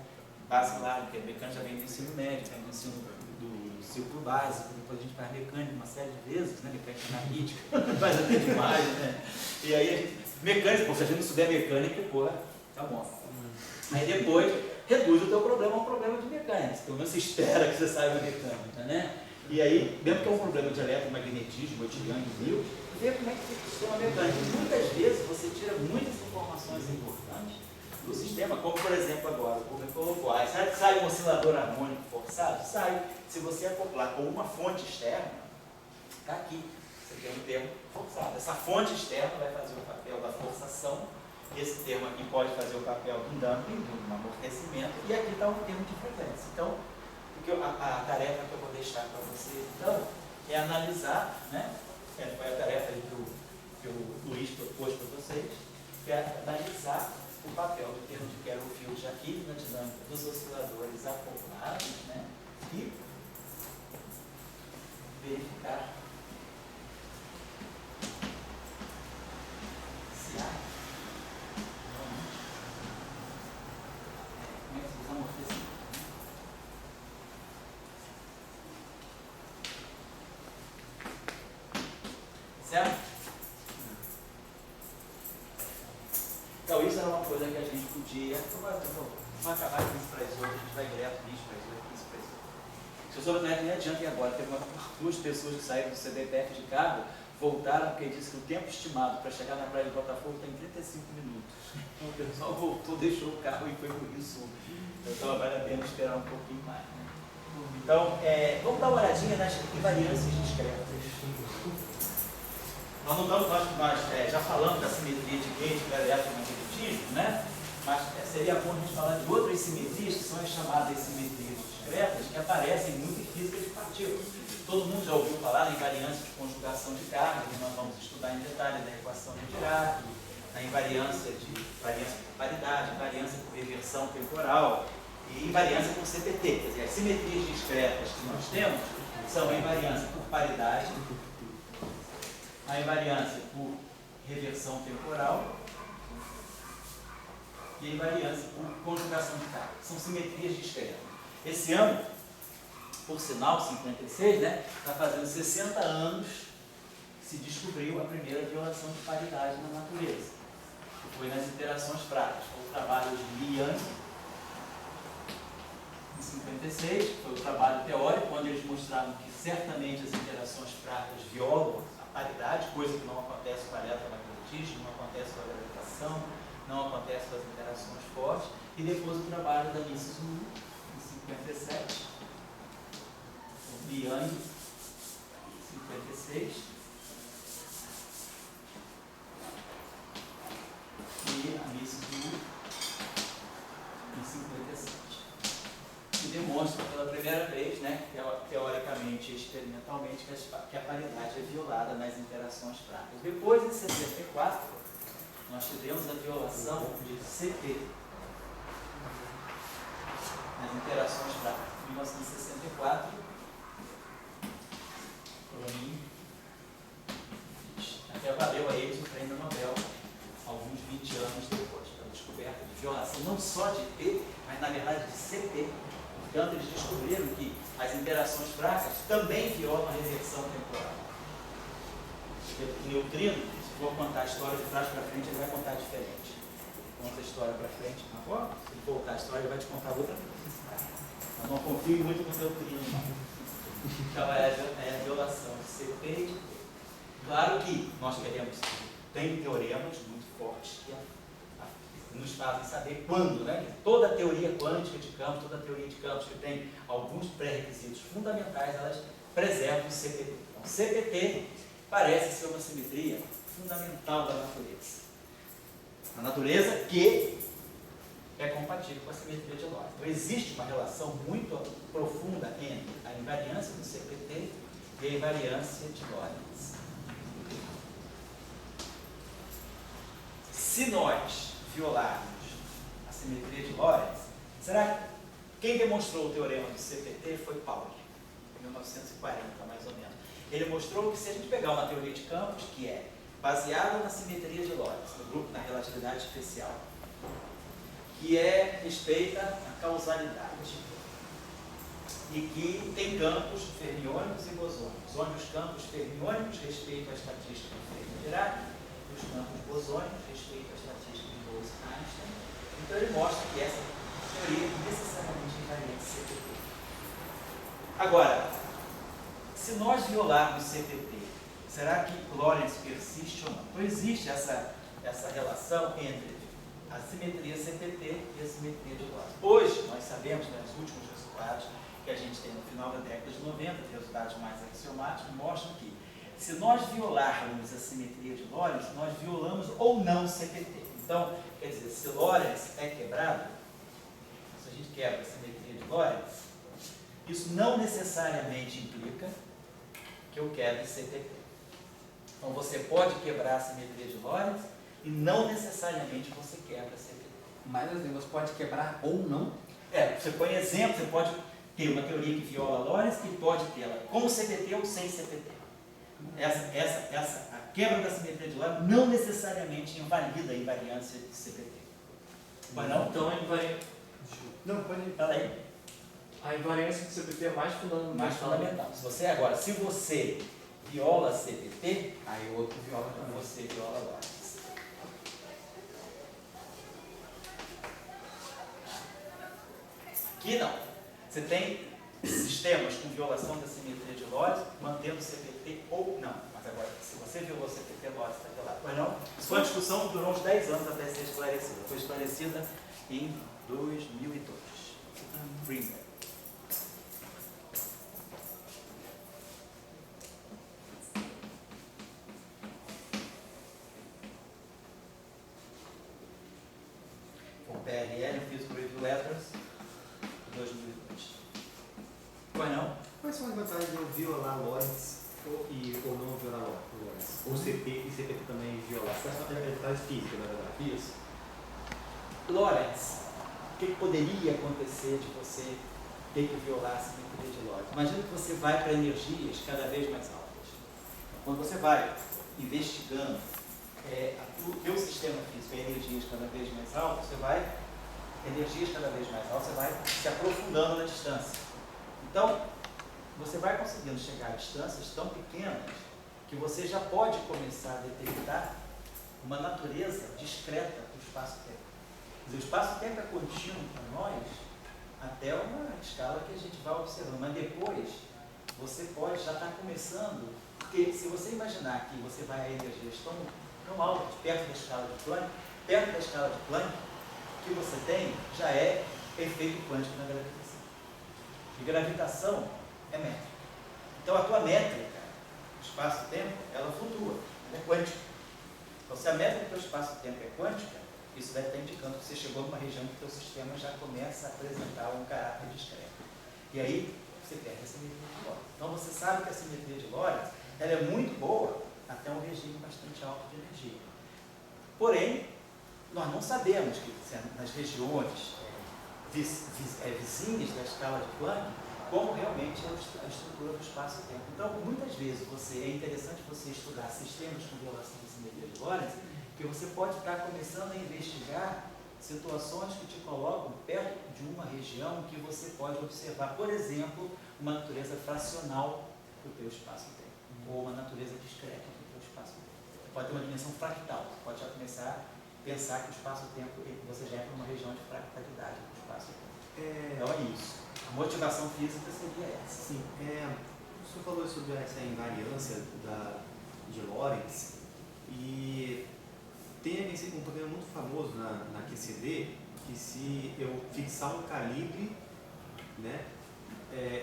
basilar, porque a mecânica já vem do ensino médio, vem do ensino do ciclo básico, depois a gente faz mecânica uma série de vezes, né, mecânica analítica, faz até demais, né? E aí mecânica, se a gente não souber mecânica, porra, tá bom. Aí depois reduz o teu problema a um problema de mecânica, pelo menos você espera que você saiba mecânica, né? E aí, mesmo que é um problema de eletromagnetismo, de Yang e Newton, vê como é que fica o sistema mecânico. Muitas vezes você tira muitas informações importantes do sistema, como por exemplo agora, como é que colocou, sai um oscilador harmônico forçado? Sai. Se você acoplar com uma fonte externa, está aqui, você tem um termo forçado. Essa fonte externa vai fazer o papel da forçação, esse termo aqui pode fazer o papel do dumping, do amortecimento, e aqui está um termo de frequência. Então, a tarefa que eu vou deixar para vocês, então, é analisar, né? Foi a tarefa que o Luiz propôs para vocês, que é analisar o papel do termo de Carroll Field aqui na dinâmica dos osciladores acoplados, né? E verificar se há como é que se usa amortecimento. Certo? Então isso era uma coisa que a gente podia. Vamos acabar 15 para as 8, a gente vai direto 20 para as 8, 15 para as 8. Se eu soube, nem adianta ir agora. Teve duas pessoas que saíram do CDPF de carro, voltaram porque disse que o tempo estimado para chegar na praia de Botafogo está em 35 minutos. Então o pessoal voltou, deixou o carro e foi por isso. Então vale a pena esperar um pouquinho mais. Né? Então, vamos dar uma olhadinha nas invariâncias discretas. Nós já falamos da simetria de Gauge para eletromagnetismo, né? Mas seria bom a gente falar de outras simetrias, que são as chamadas simetrias discretas, que aparecem muito em física de partículas. Todo mundo já ouviu falar da invariância de conjugação de cargas, que nós vamos estudar em detalhe da equação de Dirac, da invariância por paridade, invariância por reversão temporal e invariância por CPT. Quer dizer, as simetrias discretas que nós temos são a invariância por paridade, a invariância por reversão temporal e a invariância por conjugação de cargas. São simetrias discretas. Esse ano, por sinal, 56, né, está fazendo 60 anos que se descobriu a primeira violação de paridade na natureza, que foi nas interações práticas. Foi o trabalho de Li Yang, em 56, foi o trabalho teórico, onde eles mostraram que certamente as interações práticas violam paridade, coisa que não acontece com a eletromagnetismo, não acontece com a gravitação, não acontece com as interações fortes, e depois o trabalho da Mrs. Wu, em 57, o Li Yang, 56 e a Miss Blue em 57. E demonstra pela primeira vez, né, teoricamente e experimentalmente, que a paridade é violada nas interações fracas. Depois, em 64, nós tivemos a violação de CP nas interações fracas. Em 1964, Colonin até valeu a eles o prêmio Nobel, alguns 20 anos depois, pela descoberta de violação não só de P, mas na verdade de CP. Portanto, eles descobriram que as interações fracas também violam a reversão temporal. O neutrino, se for contar a história de trás para frente, ele vai contar diferente. Conta a história para frente, agora, se ele voltar a história, ele vai te contar outra coisa. Eu não confio muito no neutrino, não. Então, é a violação de CP e de P. Claro que nós queremos, tem teoremas muito fortes que nos fazem saber quando, né? Toda a teoria quântica de campos, toda a teoria de campos que tem alguns pré-requisitos fundamentais, elas preservam o CPT. Então, o CPT parece ser uma simetria fundamental da natureza. A natureza que é compatível com a simetria de Lorentz. Então, existe uma relação muito profunda entre a invariância do CPT e a invariância de Lorentz. Se nós violarmos a simetria de Lorentz, será que quem demonstrou o teorema do CPT foi Pauli, em 1940, mais ou menos. Ele mostrou que se a gente pegar uma teoria de campos que é baseada na simetria de Lorentz, no grupo na relatividade especial, que respeita a causalidade e que tem campos fermiônicos e bosônicos, onde os campos fermiônicos respeitam a estatística de Fermi-Dirac e os campos bosônicos respeitam a estatística de Bose-Einstein. Então ele mostra que essa teoria é necessariamente invariante CPT. Agora, se nós violarmos CPT, será que Lorentz persiste ou não? Então existe essa relação entre a simetria CPT e a simetria de Lorentz. Hoje, nós sabemos, nos últimos resultados que a gente tem no final da década de 90, resultados mais axiomáticos, mostram que se nós violarmos a simetria de Lorentz, nós violamos ou não CPT. Então, quer dizer, se Lorentz é quebrado, se a gente quebra a simetria de Lorentz, isso não necessariamente implica que eu quebre CPT. Então, você pode quebrar a simetria de Lorentz e não necessariamente você quebra CPT. Mas assim, você pode quebrar ou não? Você põe exemplo, você pode ter uma teoria que viola Lorentz e pode tê-la com CPT ou sem CPT. A quebra da simetria de Lorentz não necessariamente invalida a invariância de CPT. Mas não? Então, a invariância... Não, pode... Fala aí. A invariância do CPT é mais fundamental. Mais fundamental. Se você viola CPT, Aí o outro viola também. você viola Lorentz. Aqui não. Você tem sistemas com violação da simetria de Lorentz, mantendo CPT ou não. Mas agora, se você violou CPT, Lorentz está violado. Mas não. Isso foi uma discussão que durou uns 10 anos até ser esclarecida. Foi esclarecida em 2002. Greenberg. O PRL, Physical Review Letters, 2002. Pois não? Quais são as vantagens de eu violar Lorentz ou não violar Lorentz? Ou CP e CPT também violar? Quais são as vantagens físicas, na verdade? Isso. Lorentz, o que poderia acontecer de você ter que violar a simetria de Lorentz? Imagina que você vai para energias cada vez mais altas. Quando você vai investigando o teu sistema físico em energias cada vez mais altas, você vai se aprofundando na distância. Então, você vai conseguindo chegar a distâncias tão pequenas que você já pode começar a detectar uma natureza discreta do espaço-tempo. O espaço-tempo é contínuo para nós até uma escala que a gente vai observando, mas depois você pode já estar começando, porque se você imaginar que você vai a energias tão altas, perto da escala de Planck, o que você tem já é efeito quântico na gravitação. E gravitação é métrica. Então a tua métrica espaço-tempo, ela flutua, ela é quântica. Então, se a média do teu espaço-tempo é quântica, isso deve estar indicando que você chegou numa região que o teu sistema já começa a apresentar um caráter discreto. E aí, você perde a simetria de Lorentz. Então, você sabe que a simetria de Lorentz ela é muito boa até um regime bastante alto de energia. Porém, nós não sabemos que nas regiões vizinhas da escala de Planck, como realmente é a estrutura do espaço-tempo. Então, muitas vezes, é interessante você estudar sistemas com violação da simetria de Lorentz, porque você pode estar começando a investigar situações que te colocam perto de uma região que você pode observar, por exemplo, uma natureza fracional do teu espaço-tempo, ou uma natureza discreta do teu espaço-tempo. Você pode ter uma dimensão fractal, você pode já começar a pensar que o espaço-tempo, você já entra numa região de fractalidade do espaço-tempo. Então é isso. A motivação física seria essa. Sim, o senhor falou sobre essa invariância de Lorentz e tem um problema muito famoso na QCD, que se eu fixar um calibre, né,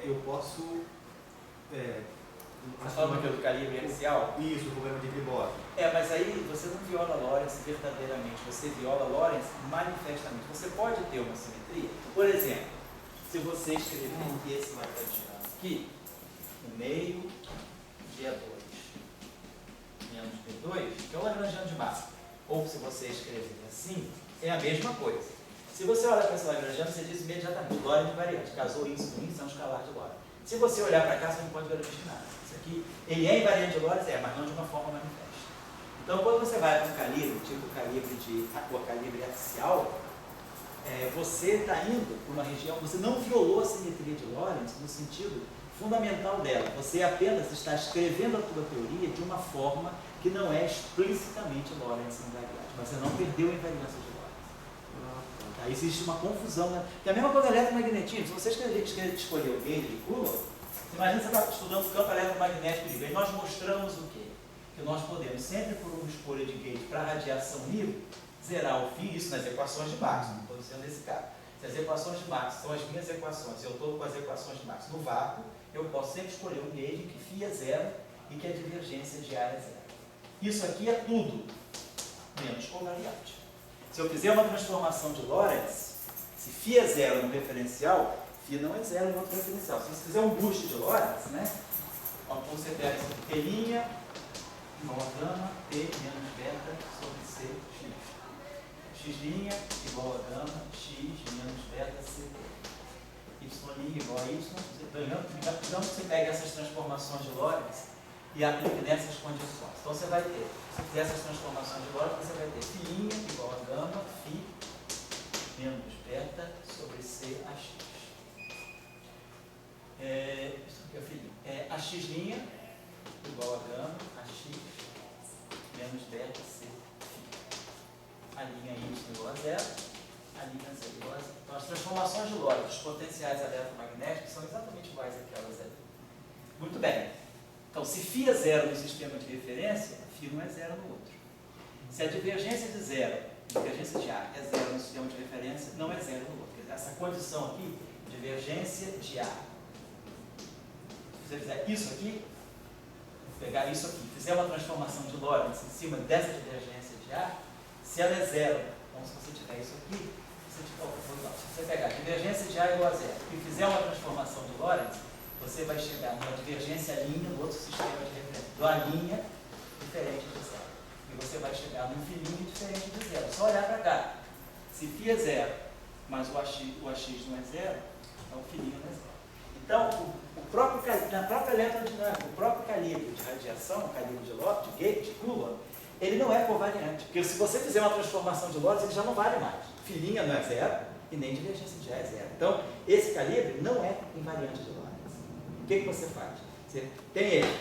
eu posso... Você fala do calibre axial? Isso, o problema de Gribov. Mas aí você não viola Lorentz verdadeiramente, você viola Lorentz manifestamente. Você pode ter uma simetria. Por exemplo, se você escrever esse lagrangiano aqui, no meio de A2 menos B2, que é o lagrangiano de massa, ou se você escrever assim, é a mesma coisa. Se você olhar para esse lagrangiano, você diz imediatamente, Lorentz invariante, casou índice com índice, é um escalar de Lorentz. Se você olhar para cá, você não pode garantir nada. Isso aqui, ele é invariante de Lorentz, mas não de uma forma manifesta. Então, quando você vai para um calibre, tipo calibre axial, você está indo para uma região, você não violou a simetria de Lorentz no sentido fundamental dela. Você apenas está escrevendo a tua teoria de uma forma que não é explicitamente Lorentz invariante, mas você não perdeu a invariância de Lorentz. Tá? Existe uma confusão, né? Que é a mesma coisa eletromagnetismo. Se você escolher o Gauge de Coulomb, imagina você está estudando o campo eletromagnético de Gauge. Nós mostramos o quê? Que nós podemos, sempre por uma escolha de Gauge para radiação livre, zerar o fim, isso nas equações de Maxwell, não estou dizendo nesse caso. Se as equações de Maxwell são as minhas equações, eu estou com as equações de Maxwell no vácuo, eu posso sempre escolher um Gauge que φ é zero e que a divergência de A é zero. Isso aqui é tudo menos covariante. Se eu fizer uma transformação de Lorentz, se φ é zero no referencial, φ não é zero no outro referencial. Se você fizer um boost de Lorentz, né? Você pega T' igual a gama T menos beta sobre C x. X' igual a gama x menos beta CT. Y' igual a y. Então você pega essas transformações de Lorentz e aplica nessas condições. Então você vai ter, se fizer essas transformações de Lorentz, você vai ter φ' igual a gama φ menos beta sobre C a x. Isso aqui é φ'. A x' igual a gama a x menos beta C φ. A linha y igual a zero, a linha z igual a zero. Então as transformações de Lorentz dos potenciais eletromagnéticos são exatamente iguais àquelas ali. Muito bem. Então, se φ é zero no sistema de referência, φ não é zero no outro. Se a divergência de zero, a divergência de A é zero no sistema de referência, não é zero no outro. Essa condição aqui, divergência de A. Se você fizer isso aqui, vou pegar isso aqui, fizer uma transformação de Lorentz em cima dessa divergência de A, se ela é zero, então se você tiver isso aqui, se você pegar divergência de A igual a zero e fizer uma transformação de Lorentz, você vai chegar numa divergência linha no outro sistema de referência, de uma linha diferente de zero. E você vai chegar num filinho diferente de zero. Só olhar para cá. Se φ é zero, mas o AX não é zero, então o filinho não é zero. Então, na própria eletrodinâmica, o próprio calibre de radiação, o calibre de Coulomb, ele não é covariante. Porque se você fizer uma transformação de Lorentz, ele já não vale mais. Filinha não é zero e nem divergência de A é zero. Então, esse calibre não é invariante de Lorentz. O que você faz? Você tem ele,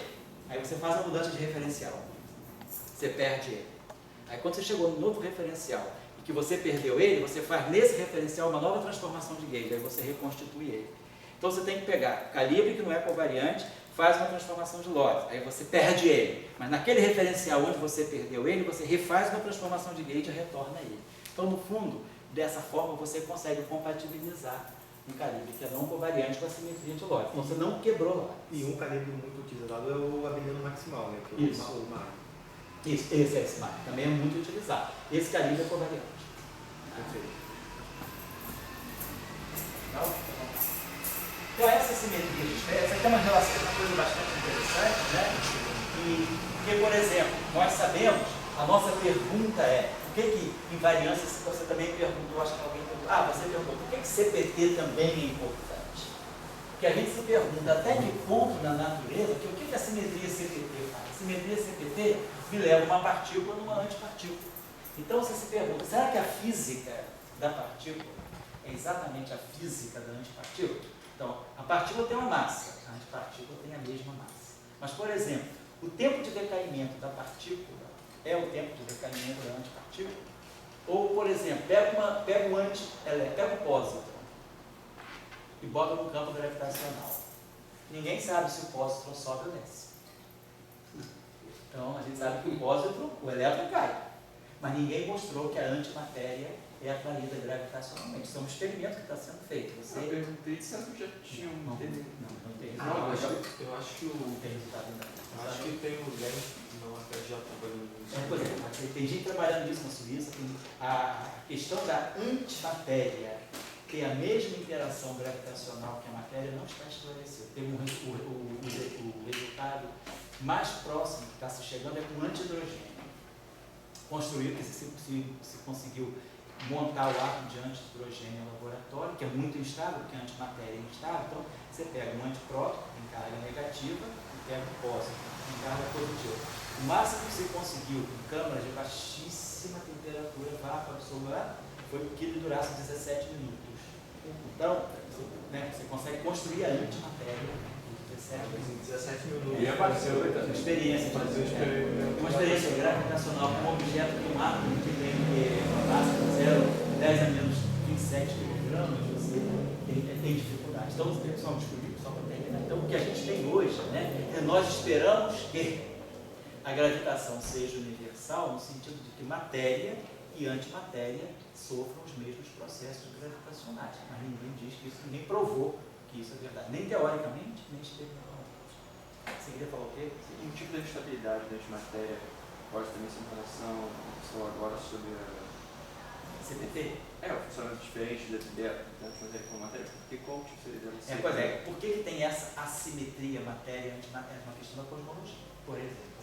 aí você faz a mudança de referencial, você perde ele. Aí quando você chegou no novo referencial e que você perdeu ele, você faz nesse referencial uma nova transformação de Gauge, aí você reconstitui ele. Então você tem que pegar calibre que não é covariante, faz uma transformação de Lorentz, aí você perde ele. Mas naquele referencial onde você perdeu ele, você refaz uma transformação de Gauge e retorna ele. Então no fundo, dessa forma você consegue compatibilizar um calibre que é não covariante com a simetria de Lorentz. Então você não quebrou Lorentz. E um calibre muito utilizado é o abeliano maximal, né? Que é Isso. o mar. Isso, esse Mark, também é muito utilizado. Esse calibre é covariante. Perfeito. Então essa simetria de esfera, essa aqui é uma relação, uma coisa bastante interessante, né? Porque, por exemplo, nós sabemos, a nossa pergunta é, por que invariância, se você também perguntou, acho que alguém perguntou, você perguntou, por que CPT também é importante? Porque a gente se pergunta até que ponto na natureza, que o que a simetria CPT faz? A simetria CPT me leva uma partícula numa antipartícula. Então você se pergunta, será que a física da partícula é exatamente a física da antipartícula? Então, a partícula tem uma massa, a antipartícula tem a mesma massa. Mas, por exemplo, o tempo de decaimento da partícula é o tempo de decaimento da antipartícula? Ou, por exemplo, pega o pósitron e bota no campo gravitacional. Ninguém sabe se o pósitron sobe ou desce. Então, a gente sabe que o pósitron, o elétron cai. Mas ninguém mostrou que a antimatéria é atraída gravitacionalmente. Isso é um experimento que está sendo feito. Eu perguntei se eu já tinha Não tem Não, eu resultado. acho que Não tem resultado ainda. eu acho que tem o Lenz não até já trabalhando nisso. Por exemplo, tem gente trabalhando nisso na Suíça. A questão da antimatéria ter a mesma interação gravitacional que a matéria não está esclarecida. Tem o resultado mais próximo que está se chegando é com antihidrogênio. Construiu, que se conseguiu montar o átomo de antihidrogênio em laboratório, que é muito instável, porque a antimatéria é instável. Então, você pega um antipróton em carga negativa e pega um pósitron em carga positiva. O máximo que se conseguiu com câmaras de baixíssima temperatura, vácuo absoluto, foi que ele durasse 17 minutos. Então, você consegue construir a antimatéria. 17 minutos. E apareceu Uma experiência, uma experiência gravitacional com um objeto de um átomo que tem uma massa de 10 a menos 27 kg, você tem dificuldade. Então, os pessoal descobriu só para terminar. Então, o que a gente tem hoje, nós esperamos que a gravitação seja universal no sentido de que matéria e antimatéria sofram os mesmos processos gravitacionais. Mas ninguém diz que isso, ninguém provou que isso é verdade, nem teoricamente, nem experimentalmente. Você queria falar o quê? Um tipo de instabilidade da antimatéria pode também ser uma relação agora sobre a CPT? o funcionamento diferente da antimatéria com a matéria. Porque qual tipo seria dela? Pois é, por que tem essa assimetria matéria e antimatéria? É uma questão da cosmologia, por exemplo.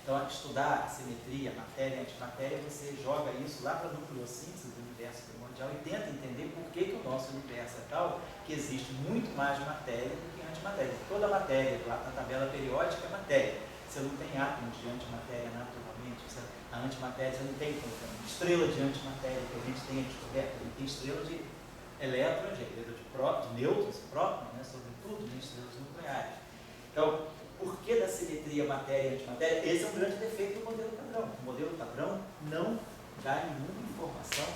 Então, a estudar a simetria, matéria e antimatéria, você joga isso lá para a nucleossíntese do universo primordial e tenta entender por que o nosso universo é tal que existe muito mais matéria do que antimatéria. Toda matéria, lá na tabela periódica, é matéria. Você não tem átomos de antimatéria naturalmente. A antimatéria, você não tem estrela de antimatéria que a gente tenha descoberto. A gente tem estrela de elétrons, de nêutrons, prótons, sobretudo, estrelas nucleares. Então, por que da simetria matéria e antimatéria? Esse é um grande defeito do modelo padrão. O modelo padrão não dá nenhuma informação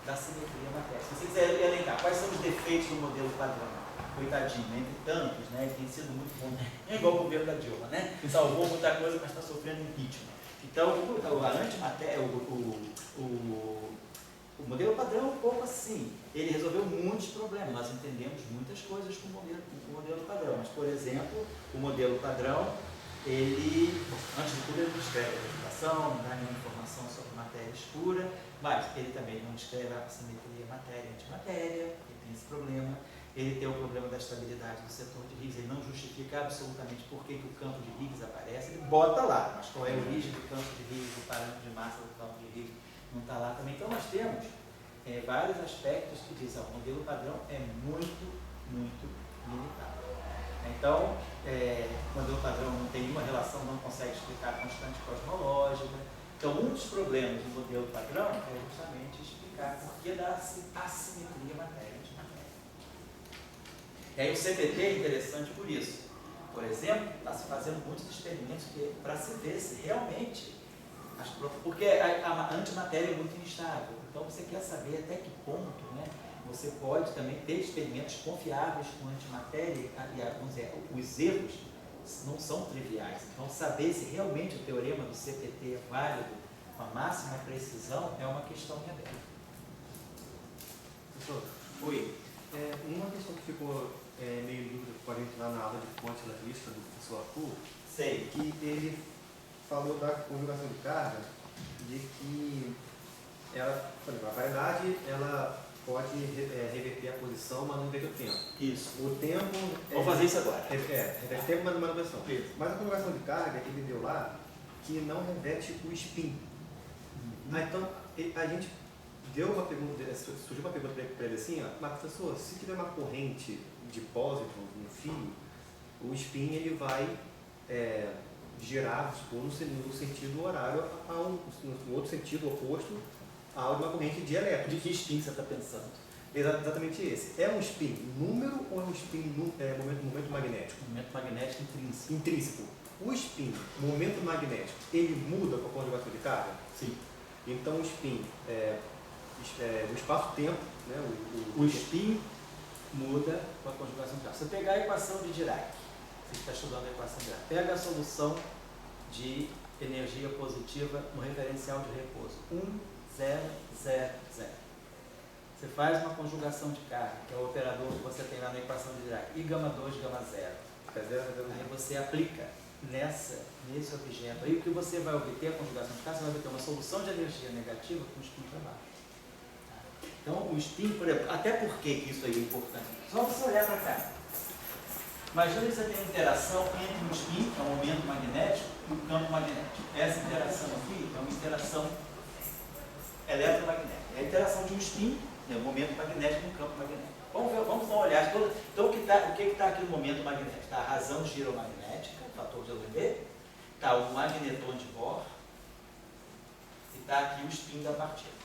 da simetria matéria. Se você quiser elencar quais são os defeitos do modelo padrão, coitadinho, entre tantos, tem sido muito bom, é igual o governo da Dilma, salvou muita coisa, mas está sofrendo impeachment. Então, a antimatéria, o modelo padrão é um pouco assim, ele resolveu muitos problemas, nós entendemos muitas coisas com o modelo padrão, mas, por exemplo, o modelo padrão, ele, antes de tudo, ele não descreve a vegetação, não dá nenhuma informação sobre matéria escura, mas ele também não descreve a simetria matéria e antimatéria, ele tem esse problema. Ele tem o problema da estabilidade do setor de Higgs, ele não justifica absolutamente por que o campo de Higgs aparece, ele bota lá, mas qual é a origem do campo de Higgs, o parâmetro de massa do campo de Higgs não está lá também. Então nós temos vários aspectos que dizem, o modelo padrão é muito, muito limitado. Então, o modelo padrão não tem nenhuma relação, não consegue explicar a constante cosmológica. Então, um dos problemas do modelo padrão é justamente explicar por que da assimetria matéria. E aí o CPT é interessante por isso. Por exemplo, está se fazendo muitos experimentos para se ver se realmente, porque a antimatéria é muito instável, então você quer saber até que ponto você pode também ter experimentos confiáveis com antimatéria e vamos dizer, os erros não são triviais. Então saber se realmente o teorema do CPT é válido com a máxima precisão é uma questão em aberto. Professor, Oi. uma questão ficou meio em dúvida quando a gente lá na aula de fonte latística do professor Arthur, Sei. que ele falou da conjugação de carga, de que ela, por exemplo, a paridade, ela pode reverter a posição, mas não reverter o tempo. Isso. O tempo... Vamos fazer isso agora. Reverte o tempo, mas não manutenção. Isso. Mas a conjugação de carga, ele deu lá, que não reverte o spin. Então, a gente deu uma pergunta, surgiu uma pergunta para ele assim, ó, mas professor, se tiver uma corrente de pósitron no fio, o spin ele vai girar, no sentido horário, no outro sentido oposto a uma corrente de elétrons. De que spin você está pensando? Exatamente esse. É um spin número ou é um spin momento magnético? Momento magnético intrínseco. Intrínseco. O spin, momento magnético, ele muda com a conjugação de carga? Sim. Então o spin, o espaço-tempo, né, O spin muda com a conjugação de carga. Se você pegar a equação de Dirac, você está estudando a equação de Dirac, pega a solução de energia positiva no referencial de repouso. 1, 0, 0, 0. Você faz uma conjugação de carga, que é o operador que você tem lá na equação de Dirac, I gama 2, gama 0. Aí você aplica nesse objeto. Aí o que você vai obter, a conjugação de carga, você vai obter uma solução de energia negativa com spin para baixo. Então o spin, por exemplo, até por que isso aí é importante? Só você olhar para cá. Imagina que você tem uma interação entre um spin, que é um momento magnético, e um campo magnético. Essa interação aqui é uma interação eletromagnética. É a interação de um spin, né, um momento magnético e um campo magnético. Vamos dar uma olhada. Então, o que está aqui no momento magnético? Está a razão giromagnética, o fator de Lorentz, está o magneton de Bohr e está aqui o spin da partícula.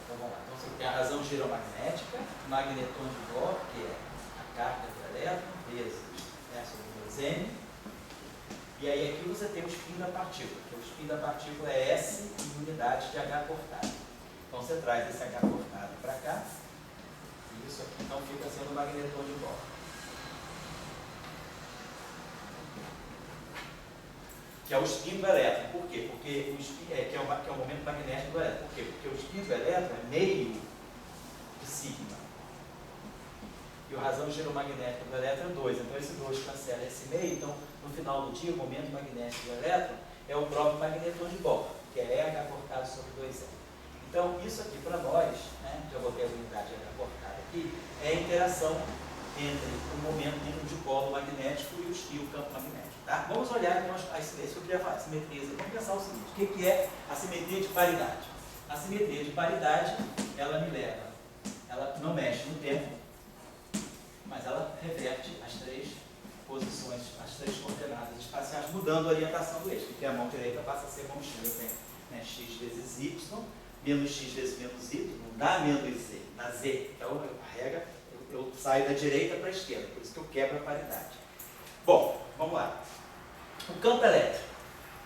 Então vamos lá. Então você tem a razão giromagnética, o magneton de Bohr, que é a carga do elétron, vezes sobre 2m. E aí aqui você tem o spin da partícula, que o spin da partícula é S em unidade de H cortado. Então você traz esse H cortado para cá, e isso aqui então fica sendo o magneton de Bohr. Que é o spin do elétron. Por quê? Porque o spin que é o momento magnético do elétron. Por quê? Porque o spin do elétron é meio de sigma. E a razão giromagnética do elétron é 2. Então esse 2 cancela esse meio. Então, no final do dia, o momento magnético do elétron é o próprio magneton de Bohr, que é RH cortado sobre 2M. Então, isso aqui para nós, né, já botei a unidade RH cortada aqui, é a interação entre o momento entre o dipolo magnético e o campo magnético. Tá? Vamos olhar então as simetrias que eu queria falar, simetrias. Vamos pensar o seguinte: o que é a simetria de paridade? A simetria de paridade, ela me leva, ela não mexe no tempo, mas ela reverte as três posições, as três coordenadas espaciais, mudando a orientação do eixo, porque a mão direita passa a ser mão esquerda. Eu tenho, né, x vezes y, menos x vezes menos y, não dá menos z, dá z. Então, a regra, eu saio da direita para a esquerda, por isso que eu quebro a paridade. Bom, vamos lá. O campo elétrico.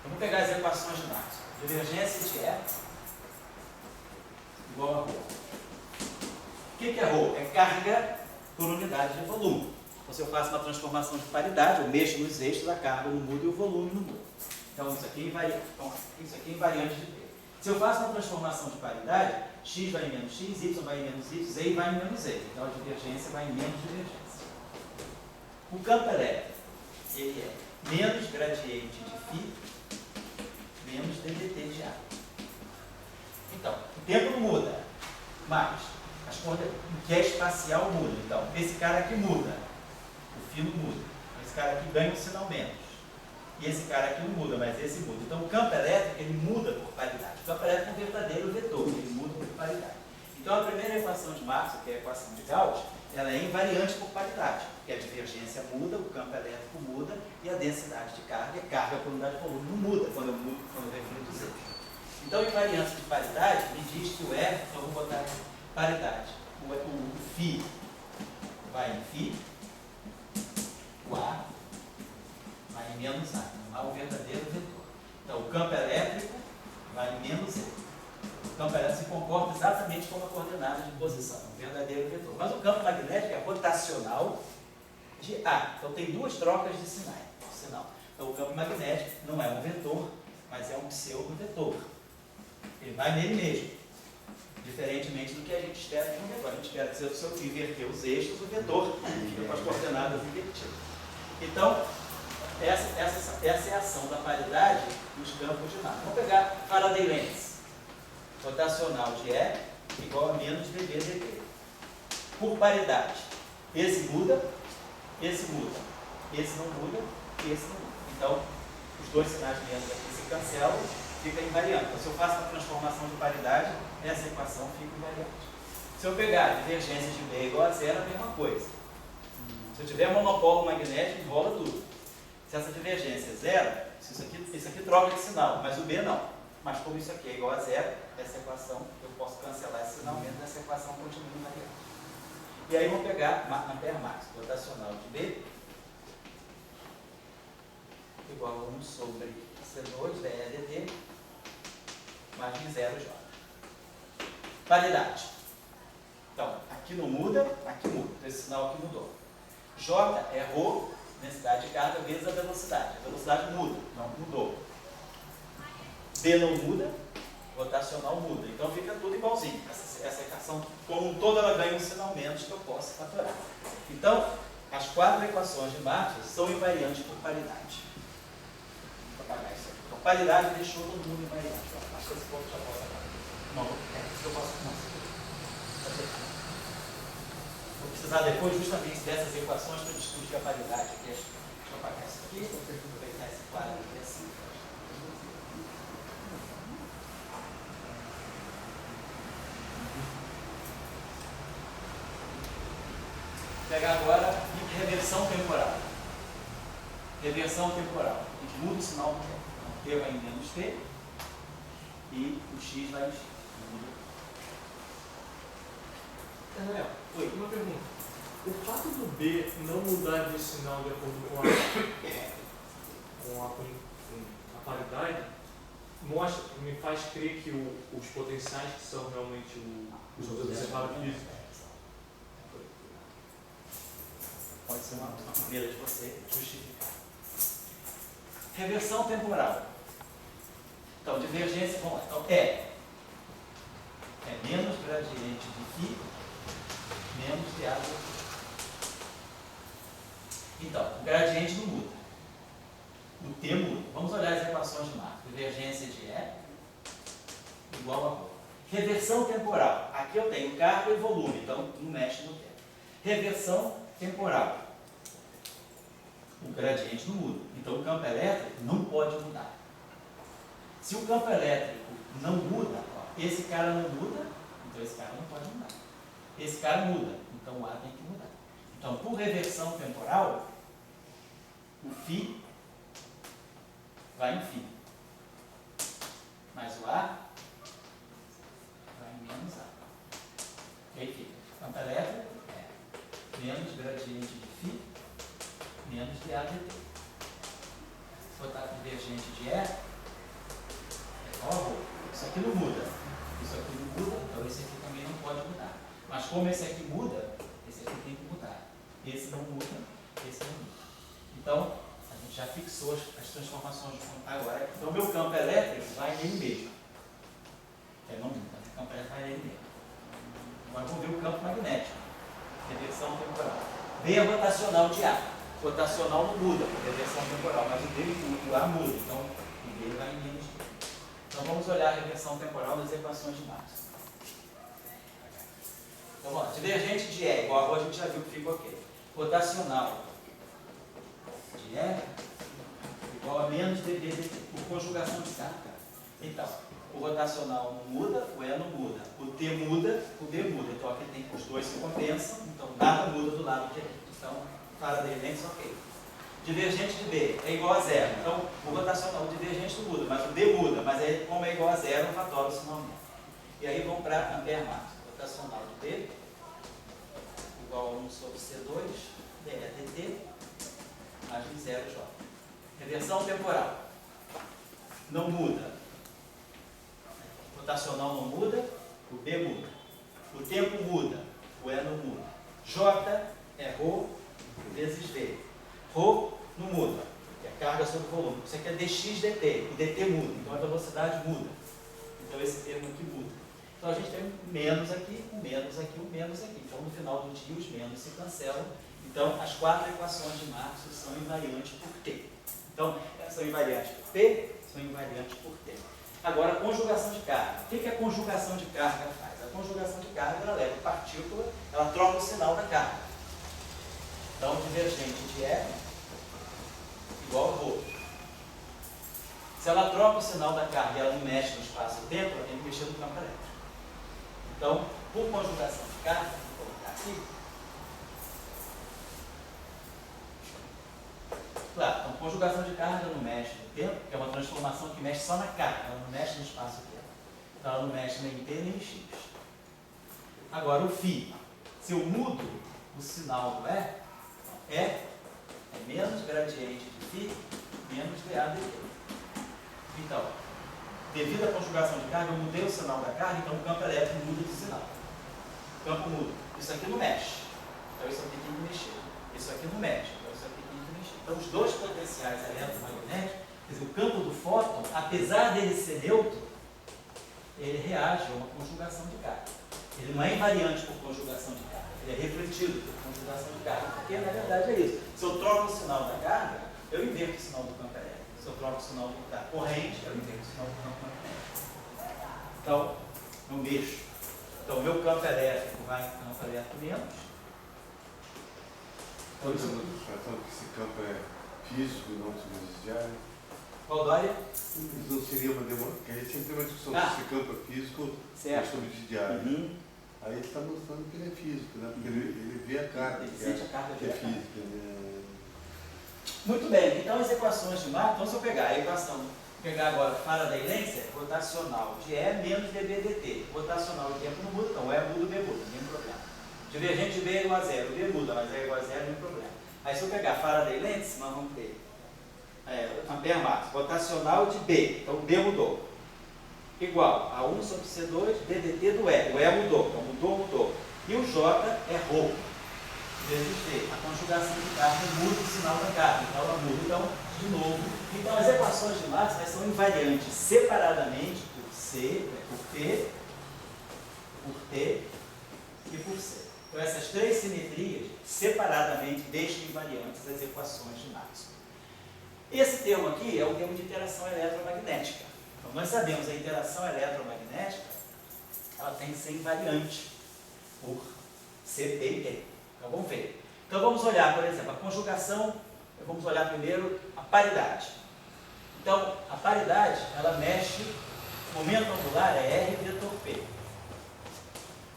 Vamos pegar as equações de Maxwell. Divergência de E igual a ρ. O que é ρ? É carga por unidade de volume. Então, se eu faço uma transformação de paridade, eu mexo nos eixos, a carga não muda e o volume não muda. Então, isso aqui é invariante de P. Se eu faço uma transformação de paridade, x vai em menos x, y vai em menos y, z vai em menos z. Então, a divergência vai em menos divergência. O campo elétrico, ele é menos gradiente de φ, menos ddt de A. Então, o tempo não muda, mas as coordenadas, o que é espacial muda. Então, esse cara aqui muda, o φ não muda. Esse cara aqui ganha um sinal menos. E esse cara aqui não muda, mas esse muda. Então, o campo elétrico, ele muda por paridade. O campo elétrico é um verdadeiro vetor, ele muda por paridade. Então, a primeira equação de Maxwell, que é a equação de Gauss, ela é invariante por paridade, porque a divergência muda, o campo elétrico muda e a densidade de carga, por unidade de volume, não muda quando eu refiro dos eixos. Então, invariância de paridade me diz que o E, então eu vou botar aqui, paridade, o φ vai em φ, o A vai em menos A, não há um verdadeiro vetor. Então, o campo elétrico vai em menos E. O campo elétrico se comporta exatamente como a coordenada de posição, um verdadeiro vetor. Mas o campo magnético é rotacional de A. Então tem duas trocas de sinal. Então o campo magnético não é um vetor, mas é um pseudo-vetor. Ele vai nele mesmo. Diferentemente do que a gente espera de um vetor. A gente espera que se eu inverter os eixos, o vetor fica com as coordenadas invertidas. Então, essa é a ação da paridade nos campos de massa. Vamos pegar Faraday Lens. Rotacional de E igual a menos dB dt. Por paridade. Esse muda, esse muda. Esse não muda e esse não muda. Então, os dois sinais menos aqui se cancelam, fica invariante. Então, se eu faço uma transformação de paridade, essa equação fica invariante. Se eu pegar divergência de B igual a zero, é a mesma coisa. Se eu tiver monopolo magnético, enrola tudo. Se essa divergência é zero, isso aqui troca de sinal, mas o B não. Mas como isso aqui é igual a zero, essa equação, eu posso cancelar esse sinal mesmo, essa equação continua invariante. E aí vamos pegar Ampère Max, rotacional de B, igual a 1 sobre C2, dEdt, margem 0J. Paridade. Então, aqui não muda, aqui muda. Então, esse sinal aqui mudou. J é ρ, densidade de carga, vezes a velocidade. A velocidade muda, não mudou. B não muda, rotacional muda. Então, fica tudo igualzinho. Essa equação, como um todo, ela ganha um sinal menos que eu posso fatorar. Então, as 4 equações de Matrix são invariantes por paridade. Vou apagar isso aqui. Então, paridade deixou todo mundo invariante. Acho que esse ponto já posso apagar. Não, eu posso não. Vou precisar depois justamente dessas equações para discutir a paridade. Deixa eu apagar isso aqui, vou aproveitar esse quadro aqui assim. Vou pegar agora reversão temporal. Reversão temporal. A gente muda o sinal do tempo. Então, T vai em menos T e o X vai em X. Daniel, Oi. uma pergunta. O fato do B não mudar de sinal de acordo com a paridade me faz crer que os potenciais que são realmente os observados físicos. Pode ser uma maneira de você justificar. Reversão temporal. Então, divergência, vamos lá. Então, é menos gradiente de φ menos de A. Então, o gradiente não muda. O T muda. Vamos olhar as equações de Marco. Divergência de E igual a ρ. Reversão temporal. Aqui eu tenho carga e volume, então não mexe no tempo. Reversão temporal. O gradiente não muda. Então o campo elétrico não pode mudar. Se o campo elétrico não muda, ó, esse cara não muda, então esse cara não pode mudar. Esse cara muda, então o A tem que mudar. Então, por reversão temporal, o φ vai em φ. Mas o A vai em menos A. E aí fica, campo elétrico é menos gradiente de φ menos de A dt. Se botar divergente de E, é igual a ρ. Isso aqui não muda. Isso aqui não muda, então esse aqui também não pode mudar. Mas como esse aqui muda, esse aqui tem que mudar. Esse não muda, esse não muda. Então, a gente já fixou as transformações agora. Então, meu campo elétrico vai nele mesmo. Não muda, o campo elétrico vai nele mesmo. Agora vamos ver o campo magnético. Reversão temporal. B é rotacional de A. Rotacional não muda, reversão temporal, mas o D muda, o A muda. Então, o D vai em menos D. Então, vamos olhar a reversão temporal das equações de Marx. Então, vamos lá. Divergente de E igual a ρ, a gente já viu que fica ok. Rotacional de E igual a menos dB dt, por conjugação de carga. Então, o rotacional não muda, o E não muda. O T muda, o D muda. Então, aqui tem os dois se compensam, então nada muda do lado direito. Então, Faraday Lens, ok. Divergente de B é igual a zero. Então, o rotacional, o divergente não muda, mas o D muda. Mas aí, como é igual a zero, eu fatoro o sinal mesmo. E aí, vamos para Ampère Max. Rotacional de B igual a 1 sobre C2, dEdt, margem 0J. Reversão temporal. Não muda. Rotacional não muda, o B muda. O tempo muda, o E não muda. J é ρ vezes V. ρ não muda, que é carga sobre volume. Isso aqui é dx dt, e dt muda, então a velocidade muda. Então esse termo aqui muda. Então a gente tem um menos aqui, um menos aqui, um menos aqui. Então no final do dia os menos se cancelam. Então as 4 equações de Maxwell são invariantes por T. Então elas são invariantes por P, são invariantes por T. Agora, conjugação de carga. O que a conjugação de carga faz? A conjugação de carga, ela leva a partícula, ela troca o sinal da carga. Então, divergente de E igual a ρ. Se ela troca o sinal da carga e ela não mexe no espaço-tempo, ela tem que mexer no campo elétrico. Então, por conjugação de carga, vou colocar aqui. Claro, então conjugação de carga não mexe no tempo, que é uma transformação que mexe só na carga, ela não mexe no espaço-tempo. Então ela não mexe nem em T nem em X. Agora o φ, se eu mudo o sinal do E é menos gradiente de φ menos dA dt. Então, devido à conjugação de carga, eu mudei o sinal da carga, então o campo elétrico muda de sinal. O campo muda. Isso aqui não mexe. Então isso aqui tem que mexer. Isso aqui não mexe. Então isso aqui tem que mexer. Então os dois potenciais eletromagnéticos, quer dizer, o campo do fóton, apesar dele ser neutro, ele reage a uma conjugação de carga. Ele não é invariante por conjugação de carga. Ele é refletido por conjugação de carga. Porque na verdade é isso. Se eu troco o sinal da carga, eu inverto o sinal do campo elétrico. Se eu troco o sinal da corrente, eu inverto o sinal do campo magnético. Então, eu mexo. Então, o meu campo elétrico vai em campo elétrico menos. Qual é a demonstração que esse campo é físico e não subsidiário? Qual Dória? Não seria uma demonstração, porque a gente sempre tem uma discussão se esse campo é físico ou subsidiário. Uhum. Aí ele está mostrando que ele é físico, né? Porque ele vê a carga, Ele sente a carga que é direta. física. Né? Muito bem, então as equações de Maxwell, então se eu pegar a equação, pegar agora Faraday-Lenz, rotacional de E menos dB dt. Rotacional de tempo não muda, então E muda, B muda, nenhum problema. Divergente de B é igual a zero, B muda, mas é igual a zero, nenhum problema. Aí se eu pegar Faraday-Lenz, nós vamos ter Ampère Maxwell, rotacional de B, então B mudou. Igual a 1 sobre C2 ddt do E. O E mudou, então mudou. E o J é ρ vezes V. A conjugação de carga muda o sinal da carga, então ela muda. Então, de novo. Então, as equações de Maxwell são invariantes separadamente por C, por P, por T e por C. Então, essas três simetrias separadamente deixam invariantes as equações de Maxwell. Esse termo aqui é o termo de interação eletromagnética. Então, nós sabemos que a interação eletromagnética ela tem que ser invariante por C, P e T. Então, vamos ver. Então, vamos olhar, por exemplo, a conjugação, vamos olhar primeiro a paridade. Então, a paridade, ela mexe, o momento angular é R vetor P.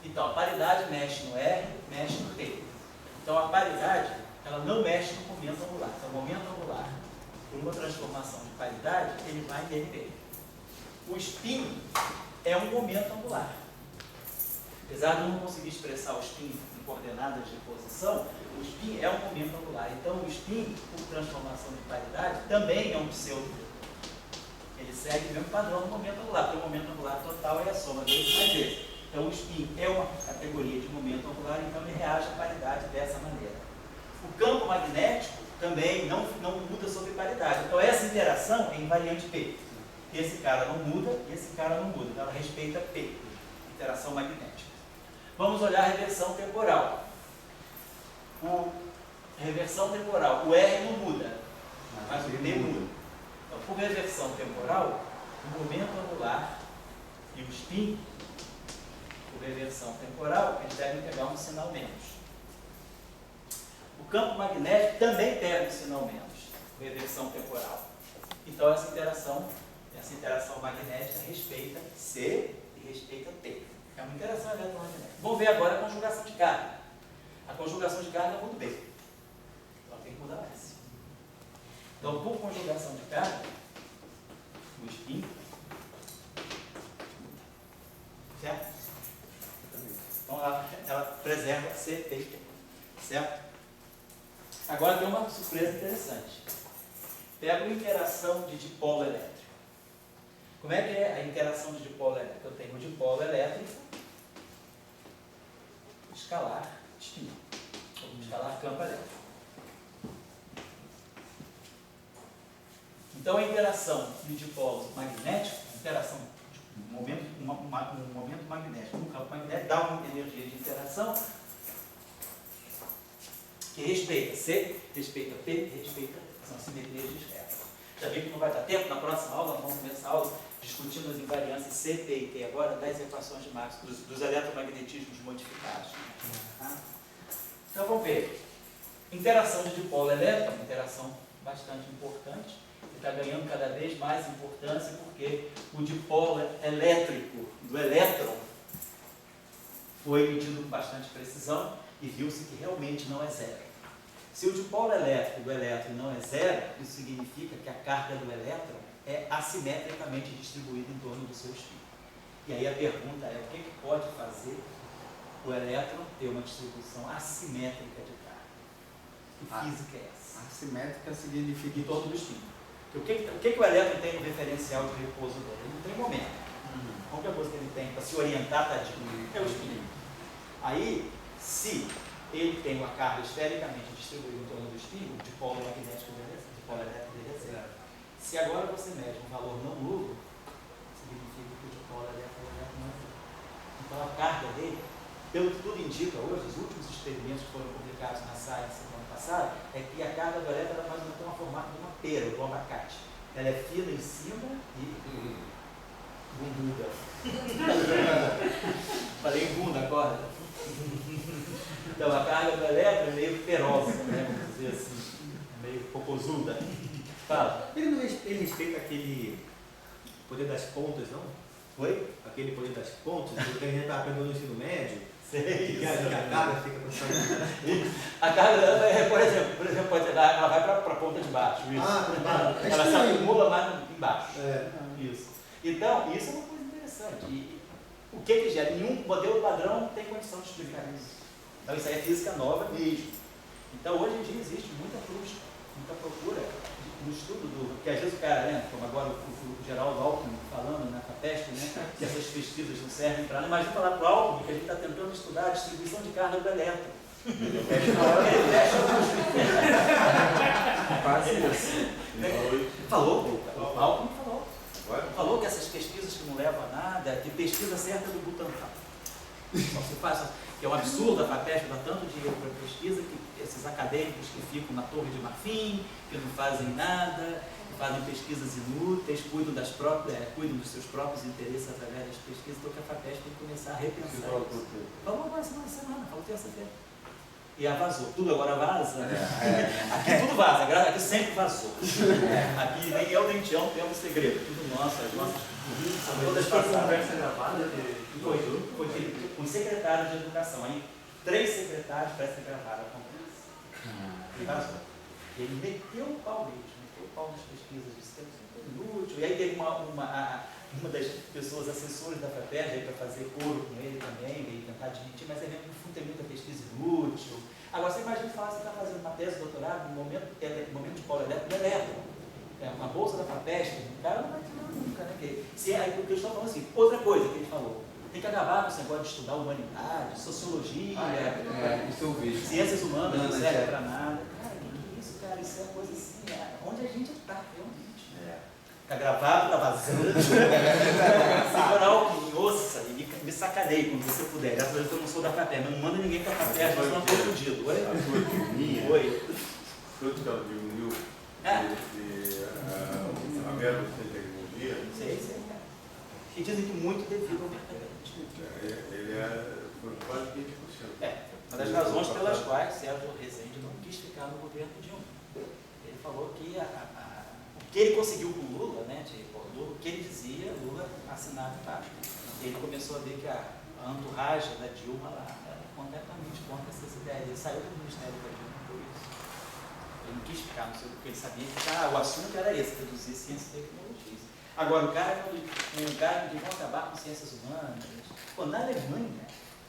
Então, a paridade mexe no R, mexe no T. Então, a paridade, ela não mexe no momento angular. Então, o momento angular, por uma transformação de paridade, ele vai em dB. O spin é um momento angular. Apesar de eu não conseguir expressar o spin em coordenadas de posição, o spin é um momento angular. Então, o spin, por transformação de paridade, também é um pseudo. Ele segue o mesmo padrão do momento angular, porque o momento angular total é a soma deles mais esse. Então, o spin é uma categoria de momento angular, então ele reage à paridade dessa maneira. O campo magnético também não muda sobre paridade. Então, essa interação é invariante P. Esse cara não muda e esse cara não muda. Então, ela respeita P, interação magnética. Vamos olhar a reversão temporal. Reversão temporal, o R não muda, mas o T muda. Então, por reversão temporal, o momento angular e o spin, por reversão temporal, eles devem pegar um sinal menos. O campo magnético também pega um sinal menos, reversão temporal. Então, essa interação magnética respeita C e respeita T. É uma interação eletromagnética. Vamos ver agora a conjugação de carga. A conjugação de carga muda B. Então tem que mudar S. Então, por conjugação de carga, o spin, certo? Então ela preserva C, T e T. Certo? Agora tem uma surpresa interessante. Pega a interação de dipolo elétrico. Como é que é a interação de dipolo elétrico? Eu tenho um dipolo elétrico escalar spin, ou escalar campo elétrico. Então, a interação de dipolos magnéticos, a interação um momento magnético no campo magnético dá uma energia de interação que respeita C, respeita P, respeita são simetrias discretas. Já vi que não vai dar tempo, na próxima aula nós vamos começar a aula discutindo as invariâncias C, P e T agora das equações de Maxwell, dos eletromagnetismos modificados. Tá? Então vamos ver. Interação de dipolo elétrico, uma interação bastante importante, que está ganhando cada vez mais importância porque o dipolo elétrico do elétron foi medido com bastante precisão e viu-se que realmente não é zero. Se o dipolo elétrico do elétron não é zero, isso significa que a carga do elétron é assimetricamente distribuída em torno do seu espinho. E aí a pergunta é, o que pode fazer o elétron ter uma distribuição assimétrica de carga? Que física é essa? Assimétrica significa em torno do espinho. O que o elétron tem no referencial de repouso dele? Ele não tem momento. A única coisa que ele tem para se orientar, tadinho, é o espinho. Aí, se ele tem uma carga esfericamente distribuída em torno do espinho, o dipolo magnético dele, o dipolo elétrico dele é zero. Se agora você mede um valor não nulo, significa que o dipolo elétrico não é zero. Então a carga dele, pelo que tudo indica hoje, os últimos experimentos que foram publicados na Science no ano passado, é que a carga do elétron mais ou menos tem uma formato de uma pera, do abacate. Ela é fina em cima e bunduda. Falei bunda agora. Então a carga do elétron é meio feroz, né? Vamos dizer assim, meio popozuda. Fala. Ele respeita aquele poder das pontas, não? Oi? Aquele poder das pontas, que a gente está aprendendo no ensino médio, Sei. que a carga fica puxando. A carga, por exemplo, ela vai para a ponta de baixo. Isso. Por baixo. Ela se acumula mais embaixo. É. Isso. Então, isso é uma coisa interessante. E o que gera? Nenhum modelo padrão tem condição de explicar isso. Então, isso aí é física nova mesmo. Então, hoje em dia existe muita procura no estudo do... Que às vezes o cara, né, como agora o Geraldo Alckmin falando na FAPESP, né, que essas pesquisas não servem para nada. Imagina falar para o Alckmin que a gente está tentando estudar a distribuição de carga do elétron. Ele fecha quase isso. Falou, o Alckmin falou. Falou que essas pesquisas que não levam a nada, que pesquisa certa do Butantan. Só se faz, que é um absurdo a FAPESP dar tanto dinheiro para pesquisa, que esses acadêmicos que ficam na Torre de Marfim, que não fazem nada, fazem pesquisas inúteis, cuidam dos seus próprios interesses através das pesquisas, então que a FAPESP tem que começar a repensar isso. Falou agora semana, falou terça-feira. E vazou. Tudo agora vaza. Aqui tudo vaza, aqui sempre vazou. Aqui nem eu nem Tião temos segredo. Tudo nosso, as nossas todas passadas. Conversa gravada? Foi com o secretário de educação. Aí 3 secretários parece que gravaram a conversa. E vazou. Ele meteu o pau mesmo, meteu o pau nas pesquisas, disse que é inútil. E aí teve uma das pessoas assessores da FAPESP para fazer coro com ele também, veio tentar admitir, mas ele no fundo tem muita pesquisa inútil. Agora você imagina falar que você está fazendo uma tese de doutorado no momento de polo elétrico, é uma bolsa da FAPESP, o cara não vai tirar nunca, né? Aí o que eu estou falando assim, outra coisa que ele falou, tem que acabar com esse negócio de estudar humanidade, sociologia, isso eu vejo. Ciências humanas não serve para nada. Cara, que é isso, cara? Isso é uma coisa assim, onde a gente está, realmente. Está gravado, está vazando. Segurar o ouça e me sacaneie quando você puder. Graças a Deus eu não sou da FAPESP, mas não manda ninguém para a FAPESP, senão eu estou fudido. Oi? A sua turminha, Oi. foi o que ela reuniu a verba de tecnologia. Sei, cara. E dizem que muito devido ao mercado. Ele foi quase 20%. Uma das razões pelas quais Sérgio Rezende não quis ficar no governo Dilma. Ele falou que o que ele conseguiu com o Lula, né, o que ele dizia, Lula assinava embaixo. Ele começou a ver que a entourage da Dilma lá era completamente contra essas ideias. Ele saiu do Ministério da Dilma por isso. Ele não quis ficar, não sei porque ele sabia que o assunto era esse, reduzir ciência e tecnologia. Agora, o cara que vão acabar com ciências humanas. Pô, na Alemanha,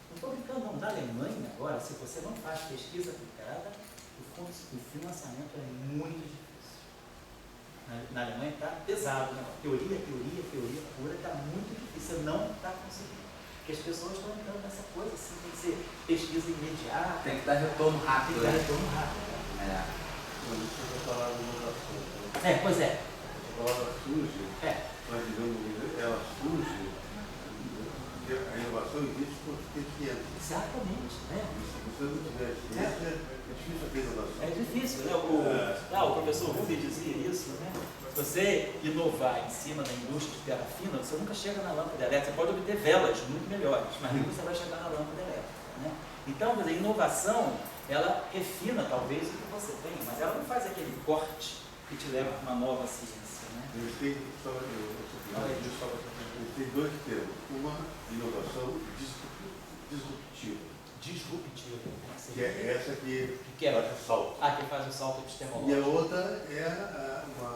não estou brincando não, na Alemanha agora, se você não faz pesquisa aplicada, o financiamento é muito difícil. Na Alemanha está pesado, né? Teoria pura, está muito difícil, não está conseguindo. Porque as pessoas estão entrando nessa coisa assim, tem que ser pesquisa imediata. Tem que dar retorno rápido. Tem que dar retorno rápido. Quando você vai falar de inovação, Pois é. a palavra surge, mas digamos, ela surge, a inovação existe porque tem ciência. Exatamente, né? Se você não tiver ciência, é difícil a inovação. É difícil, né? O professor Ruby dizia isso, né? Se você inovar em cima da indústria de terra fina, você nunca chega na lâmpada elétrica. Você pode obter velas muito melhores, mas nunca você vai chegar na lâmpada elétrica, né? Então, quer dizer, inovação, ela refina talvez o que você tem, mas ela não faz aquele corte que te leva para uma nova ciência, né? Tem dois termos. Uma, inovação disruptiva. Disruptiva. Que é essa que é faz o salto. Que faz o salto epistemológico. E a outra é uma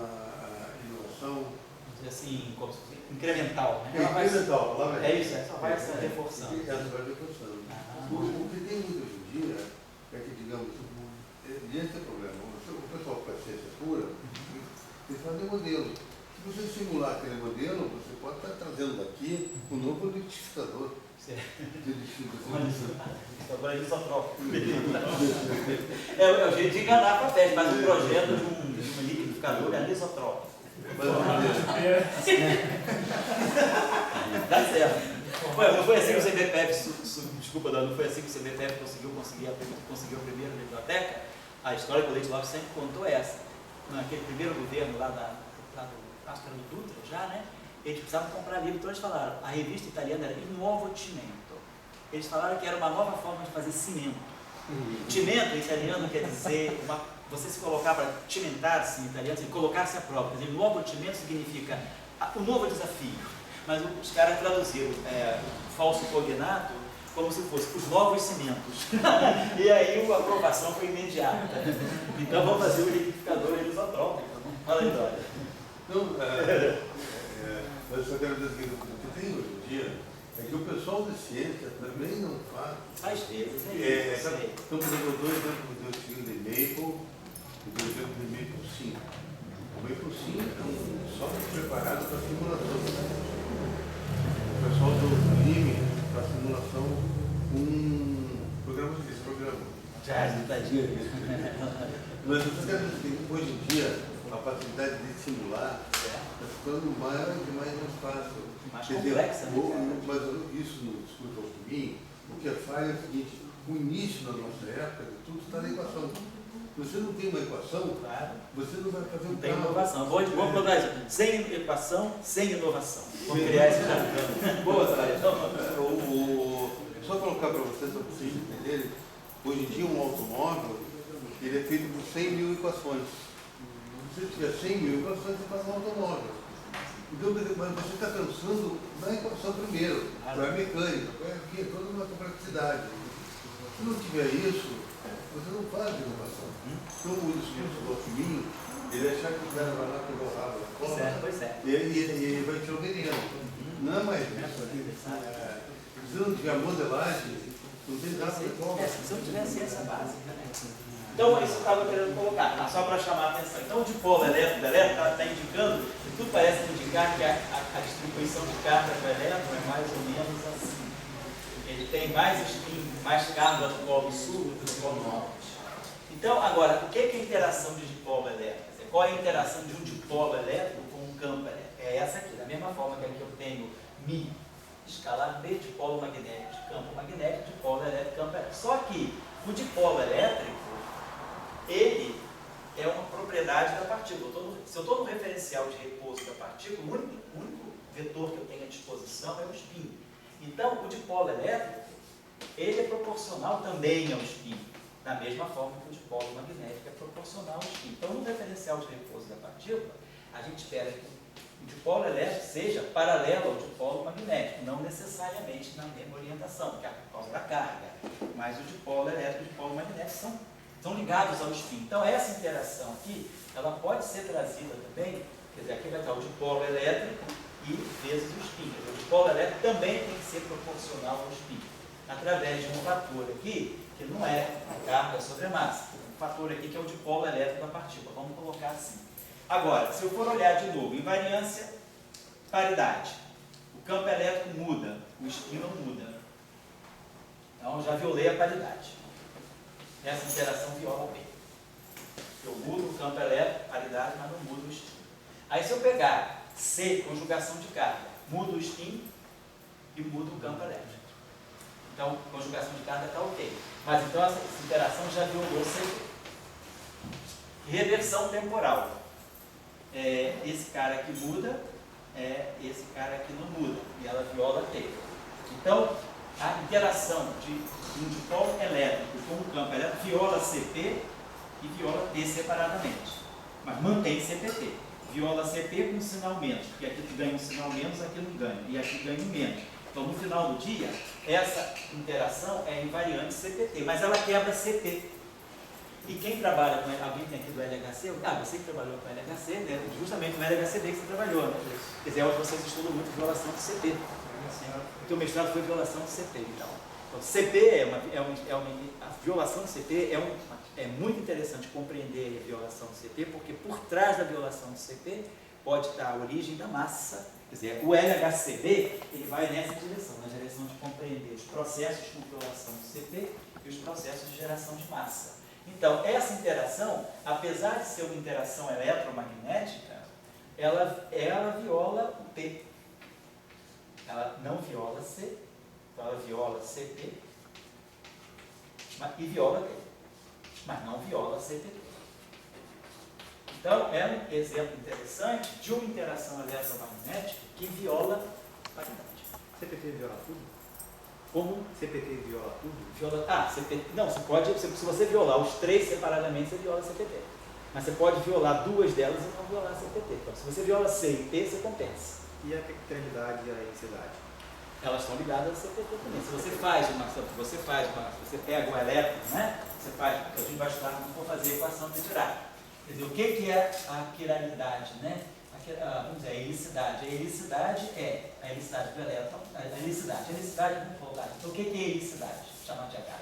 inovação... Vamos dizer assim, como se fosse incremental, né? Incremental, a palavra é isso, só vai se reforçando. Essa vai reforçando. O que tem muito hoje em dia é que, digamos, diante do problema, o pessoal que faz ciência pura, eles fazem modelo. Se você simular aquele modelo, você pode estar trazendo daqui um novo liquidificador. Agora ele só troca. É o jeito de enganar para a festa, mas o projeto de um liquidificador é anisotrope. Dá certo. Não foi assim que o CBPF, desculpa, não foi assim que o CBPF conseguiu a primeira biblioteca? A história que o Leite Lopes sempre contou é essa. Naquele primeiro governo lá acho que era do Dutra já, né? Eles precisavam comprar livro, então eles falaram, a revista italiana era Il Nuovo Cimento. Eles falaram que era uma nova forma de fazer cimento. Cimento em italiano quer dizer, você se colocar para cimentar-se em italiano, colocar-se à prova. Quer dizer, Nuovo Cimento significa o novo desafio. Mas os caras traduziram o falso cognato como se fosse os novos cimentos. E aí a aprovação foi imediata. Então vamos fazer o liquidificador elisotrópico. Fala aí, Dória. Não, eu só quero dizer que o que tem hoje em dia é que o pessoal de ciência também não faz. Às vezes, Então, por exemplo, eu dou exemplo de Maple, e do exemplo de Maple Sim. O Maple Sim é um software preparado para simulação. O pessoal do LIME para simulação, programa desse programa. Já, tadinho. Mas eu só quero dizer que hoje em dia a facilidade de simular está ficando mais e mais fácil. Mais complexa, né? Mas isso no discurso ao caminho, o que falha é o seguinte, o início da nossa época de tudo está na equação. Se você não tem uma equação, você não vai fazer um carro. Não tem inovação. Vamos botar isso. Sem equação, sem inovação. Vamos criar esse jargão. Boa, Sara. Só colocar para vocês entenderem, hoje em dia um automóvel ele é feito por 100 mil equações. Se você tiver 100 mil equações, você faz um automóvel. Então, mas você está pensando na equação primeiro, para a mecânica, para toda uma complexidade. Se não tiver isso, você não faz inovação. Então, o discurso do Alckmin, ele é achar que o cara vai lá pegar o rabo da cola, e ele vai te obedecendo. Não é mais isso. Se não tiver modelagem, não tem nada de como. Se você não tiver ciência básica, né? Então, isso eu estava querendo colocar, só para chamar a atenção. Então, o dipolo elétrico está indicando, tudo parece indicar que a distribuição de carga do elétron é mais ou menos assim. Ele tem mais spin, mais carga do polo sul do que do polo norte. Então, agora, o que é a interação de dipolo elétrico? Qual é a interação de um dipolo elétrico com um campo elétrico? É essa aqui, da mesma forma que aqui eu tenho Mi escalar B, dipolo magnético de campo magnético, dipolo elétrico, campo elétrico. Só que o dipolo elétrico, ele é uma propriedade da partícula. Se eu estou no referencial de repouso da partícula, o único vetor que eu tenho à disposição é o spin. Então, o dipolo elétrico, ele é proporcional também ao spin, da mesma forma que o dipolo magnético é proporcional ao spin. Então, no referencial de repouso da partícula, a gente espera que o dipolo elétrico seja paralelo ao dipolo magnético, não necessariamente na mesma orientação, que é por causa da carga, mas o dipolo elétrico e o dipolo magnético são ligados ao spin. Então, essa interação aqui, ela pode ser trazida também, quer dizer, aqui vai estar o dipolo elétrico e vezes o spin. O dipolo elétrico também tem que ser proporcional ao spin, através de um fator aqui, que não é a carga sobre a massa. Um fator aqui que é o dipolo elétrico da partícula. Vamos colocar assim. Agora, se eu for olhar de novo, invariância, paridade. O campo elétrico muda, o spin não muda. Então, já violei a paridade. Essa interação viola bem. Eu mudo o campo elétrico, paridade, mas não mudo o spin. Aí, se eu pegar C, conjugação de carga. Muda o spin e muda o campo elétrico. Então, conjugação de carga está ok. Mas então essa interação já violou CP. Reversão temporal. Esse cara aqui muda, esse cara aqui não muda. E ela viola T. Então, a interação de um dipolo elétrico com um campo elétrico viola CP e viola T separadamente. Mas mantém CPT. Viola CP com um sinal menos, porque aqui tu ganha um sinal menos, aqui não ganha, e aqui ganha um menos. Então, no final do dia, essa interação é invariante CPT, mas ela quebra CP. E quem trabalha com... Alguém tem aqui do LHC? Você que trabalhou com o LHC, né? Justamente no LHCB que você trabalhou, né? Quer dizer, vocês estudam muito violação de CP. O teu mestrado foi violação de CP, então. Então, CP a violação de CP é muito interessante compreender a violação do CP, porque por trás da violação do CP pode estar a origem da massa. Quer dizer, o LHCB ele vai nessa direção, na direção de compreender os processos com violação do CP e os processos de geração de massa. Então, essa interação, apesar de ser uma interação eletromagnética, ela viola o P. Ela não viola C, então ela viola CP e viola T, mas não viola CPT. Então, é um exemplo interessante de uma interação eletromagnética que viola paridade. CPT viola tudo? Como? CPT viola tudo? CPT. Não, se você violar os três separadamente, você viola CPT. Mas você pode violar duas delas e não violar CPT. Então, se você viola C e P, você compensa. E a espectralidade e a inicidade? Elas estão ligadas ao CPT também. Se você pega o elétron, né? A gente vai estudar como for fazer a equação de Dirac. Quer dizer, o que é a quiralidade, né? Vamos dizer, a helicidade. A helicidade é a helicidade do elétron. A helicidade, vamos colocar. Então, o que é helicidade? Vou chamar de H.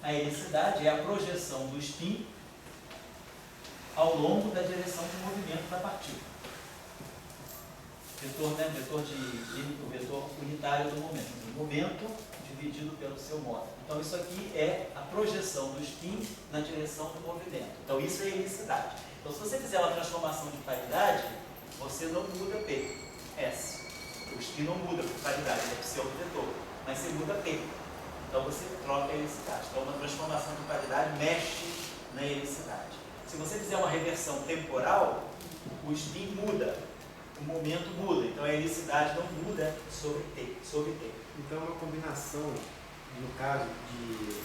A helicidade é a projeção do spin ao longo da direção do movimento da partícula. O vetor unitário do momento. O momento dividido pelo seu módulo. Então, isso aqui é a projeção do spin na direção do movimento. Então, isso é helicidade. Então, se você fizer uma transformação de paridade, você não muda P, S. O spin não muda por paridade, ele é pseudo-vetor, mas você muda P. Então, você troca a helicidade. Então, uma transformação de paridade mexe na helicidade. Se você fizer uma reversão temporal, o spin muda, o momento muda. Então, a helicidade não muda sobre T. Então, é uma combinação, no caso de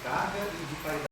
carga e de paridade